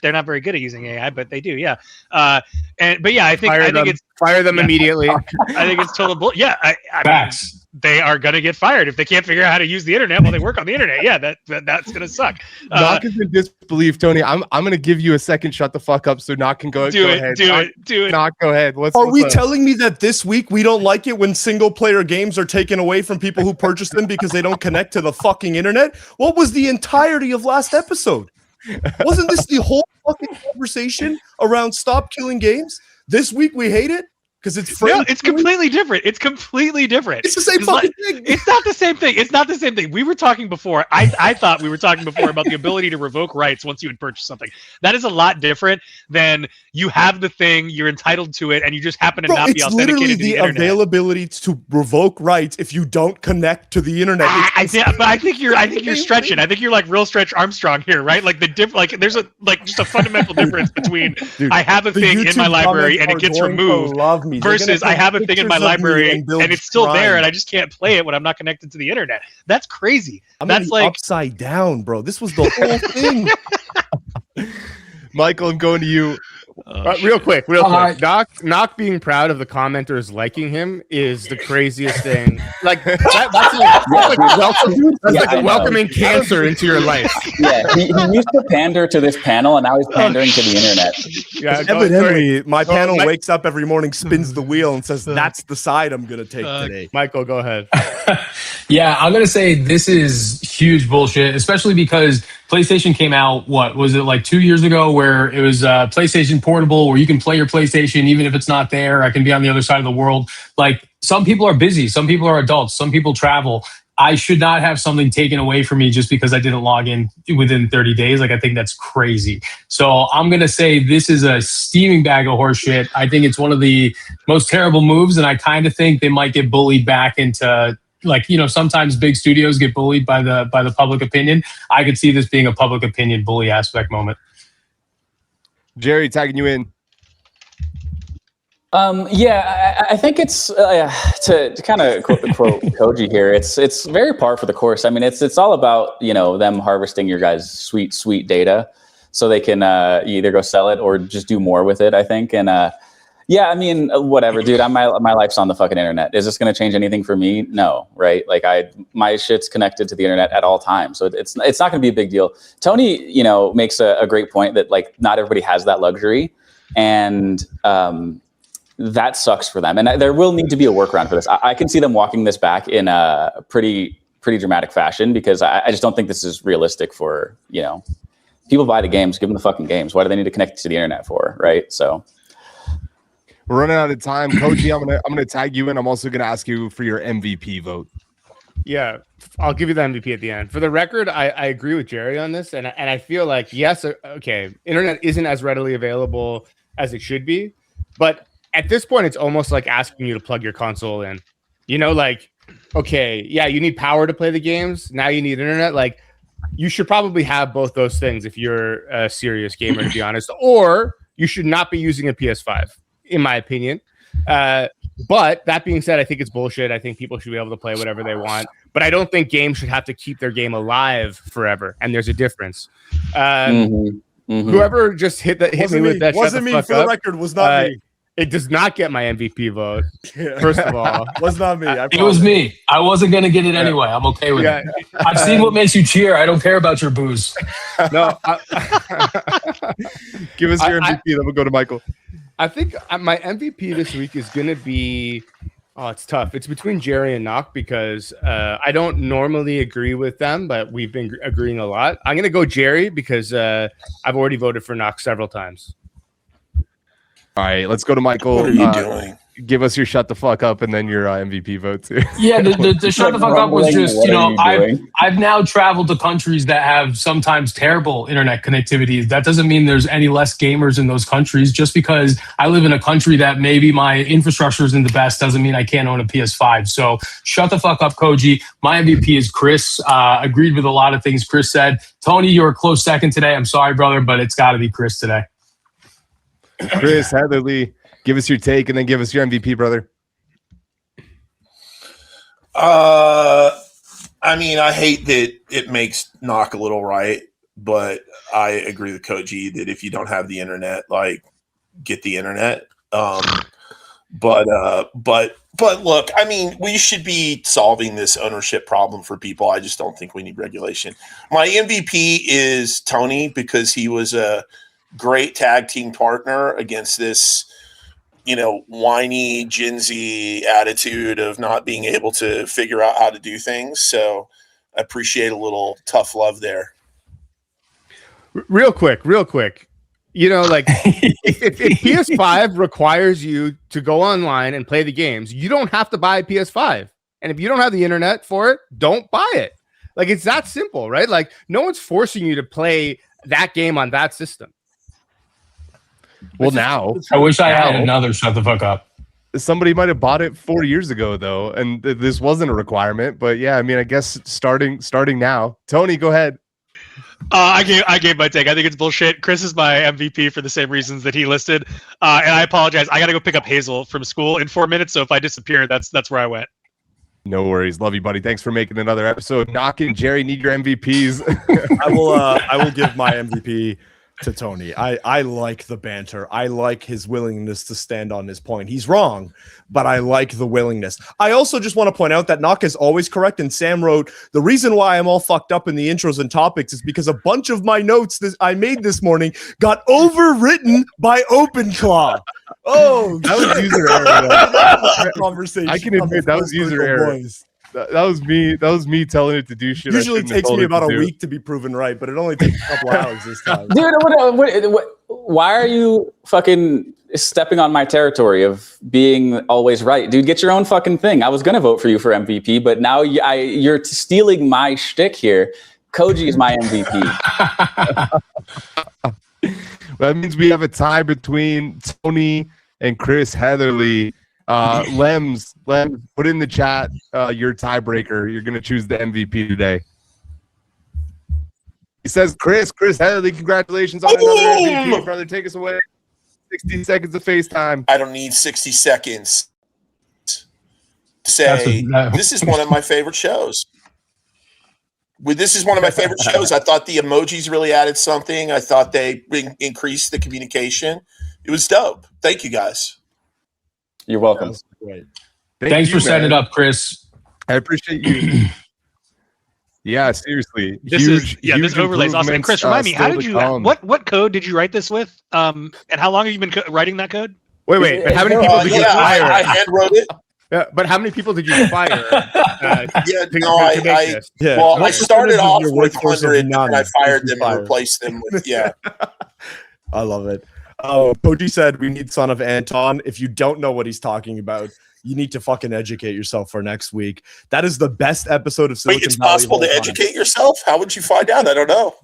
they're not very good at using AI, but they do, yeah. I think fire them immediately. I think it's total bull. Yeah, I mean, they are gonna get fired if they can't figure out how to use the internet while they work on the internet. Yeah, that's gonna suck. Knock is in disbelief, Tony. I'm gonna give you a second. Shut the fuck up, so Knock can go. Do ahead. Do it. Knock, go ahead. Are we telling me that this week we don't like it when single player games are taken away from people who purchase them because they don't connect to the fucking internet? What was the entirety of last episode? Wasn't this the whole fucking conversation around stop killing games? This week we hate it because it's free. No, it's completely different. It's completely different. It's the same fucking thing. It's not the same thing. It's not the same thing. We were talking before. I thought we were talking before about the ability to revoke rights once you had purchased something. That is a lot different than you have the thing, you're entitled to it, and you just happen to not be authenticated to the internet. It's literally the availability to revoke rights if you don't connect to the internet. I think you're stretching. I think you're like real Stretch Armstrong here, right? Like there's just a fundamental difference between I have a thing in my library and it gets removed. Versus I have a thing in my library and it's still there and I just can't play it when I'm not connected to the internet. That's crazy. That's like upside down, bro. This was the whole thing. Michael, I'm going to you. Real quick. Knock being proud of the commenters liking him is the craziest thing. Like that's like welcoming cancer into your life. Yeah, he used to pander to this panel, and now he's pandering to the internet. Yeah, evidently, my panel wakes up every morning, spins the wheel, and says, "That's the side I'm gonna take today." Michael, go ahead. Yeah, I'm gonna say this is huge bullshit, especially because PlayStation came out, what was it, like 2 years ago, where it was PlayStation Portable, where you can play your PlayStation even if it's not there. I can be on the other side of the world. Like, some people are busy, some people are adults, some people travel. I should not have something taken away from me just because I didn't log in within 30 days. Like, I think that's crazy. So I'm going to say this is a steaming bag of horse shit. I think it's one of the most terrible moves, and I kind of think they might get bullied back into, like, sometimes big studios get bullied by the public opinion. I could see this being a public opinion bully aspect moment. Jerry, tagging you in. I think it's to kind of quote Kohji here. It's very par for the course. I mean, it's all about them harvesting your guys' sweet data, so they can either go sell it or just do more with it. I think, and Yeah, I mean, whatever, dude. My life's on the fucking internet. Is this going to change anything for me? No, right? Like my shit's connected to the internet at all times, so it's not going to be a big deal. Tony, makes a great point that like not everybody has that luxury, and that sucks for them. And there will need to be a workaround for this. I can see them walking this back in a pretty dramatic fashion, because I just don't think this is realistic for people buy the games, give them the fucking games. Why do they need to connect to the internet for, right? So. We're running out of time. Kohji, I'm gonna tag you in. I'm also gonna ask you for your MVP vote. Yeah, I'll give you the MVP at the end. For the record, I agree with Jerry on this, and I feel like, yes, okay, internet isn't as readily available as it should be, but at this point, it's almost like asking you to plug your console in. Like, okay, yeah, you need power to play the games. Now you need internet. Like, you should probably have both those things if you're a serious gamer, to be honest, or you should not be using a PS5. In my opinion. But that being said, I think it's bullshit. I think people should be able to play whatever they want. But I don't think games should have to keep their game alive forever. And there's a difference. Whoever just hit me with that wasn't me. For the record, was not me. It does not get my MVP vote. First of all, was not me. It was me. I wasn't gonna get it anyway. I'm okay with it. I've seen what makes you cheer. I don't care about your booze. No. Give us your MVP. Then we'll go to Michael. I think my MVP this week is going to be, it's tough. It's between Jerry and Knock, because I don't normally agree with them, but we've been agreeing a lot. I'm going to go Jerry because I've already voted for Knock several times. All right, let's go to Michael. What are you doing? Give us your shut the fuck up and then your MVP vote too. Yeah, the shut the fuck up was just, I've now traveled to countries that have sometimes terrible internet connectivity. That doesn't mean there's any less gamers in those countries. Just because I live in a country that maybe my infrastructure isn't the best doesn't mean I can't own a PS5. So shut the fuck up, Kohji. My MVP is Chris. Agreed with a lot of things Chris said. Tony, you're a close second today. I'm sorry, brother, but it's got to be Chris today. Chris, Heatherley, give us your take and then give us your MVP, brother. I mean, I hate that it makes Knock a little right, but I agree with Kohji that if you don't have the internet, like, get the internet. But look, I mean, we should be solving this ownership problem for people. I just don't think we need regulation. My MVP is Tony, because he was a great tag team partner against this, whiny Gen Z attitude of not being able to figure out how to do things. So I appreciate a little tough love there. Real quick. Like if PS5 requires you to go online and play the games, you don't have to buy a PS5. And if you don't have the internet for it, don't buy it. Like, it's that simple, right? Like, no one's forcing you to play that game on that system. Well, now I wish I had another shut the fuck up. Somebody might have bought it 4 years ago, though, and this wasn't a requirement. But yeah, I mean, I guess starting now. Tony, go ahead. I gave my take. I think it's bullshit. Chris is my MVP for the same reasons that he listed. And I apologize. I got to go pick up Hazel from school in 4 minutes. So if I disappear, that's where I went. No worries. Love you, buddy. Thanks for making another episode. Knock and Jerry need your MVPs. I will give my MVP to Tony. I like the banter. I like his willingness to stand on his point. He's wrong, but I like the willingness. I also just want to point out that Knock is always correct, and Sam wrote, the reason why I'm all fucked up in the intros and topics is because a bunch of my notes that I made this morning got overwritten by OpenClaw. Oh, that was user error. Conversation. I can admit that was user error. That was me telling it to do shit. Usually takes me about a week to be proven right, but it only takes a couple hours this time. Dude, why are you fucking stepping on my territory of being always right? Dude, get your own fucking thing. I was going to vote for you for MVP, but now you're stealing my shtick here. Kohji is my MVP. That means we have a tie between Tony and Chris Heatherley. Lems, put in the chat your tiebreaker. You're gonna choose the MVP today. He says, Chris Heatherley, congratulations on another MVP, brother. Take us away. 60 seconds of FaceTime. I don't need 60 seconds to say this is one of my favorite shows. This is one of my favorite shows. I thought the emojis really added something. I thought they increased the communication. It was dope. Thank you, guys. You're welcome. Great. Thanks you, for setting man. it up, Chris. I appreciate you. Yeah, seriously. This overlay is awesome. And Chris, remind me, how did you what code did you write this with? And how long have you been writing that code? Wait. But how many people did you fire? I hand wrote it. But how many people did you fire? I Yeah. started off your with workforce of 100 none and I fired them and fired. replaced them with, I love it. Kohji said we need Son of Anton. If you don't know what he's talking about, you need to fucking educate yourself for next week. That is the best episode of Silicon Wait, it's Valley possible to of all time. educate yourself? How would you find out? I don't know.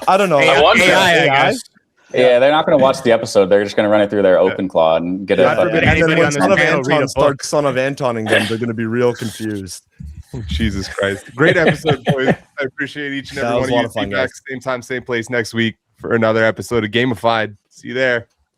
I don't know. AI, I guess. Yeah, they're not going to watch the episode. They're just going to run it through their OpenClaw and get it. God forbid And then anybody when on this Son of panel read a Anton book. starts Son of Antoning them, they're going to be real confused. Jesus Christ. Great episode, boys. I appreciate each and That every was one a lot of of you. fun, Be back guys. same time, same place next week for another episode of Gamified. See you there.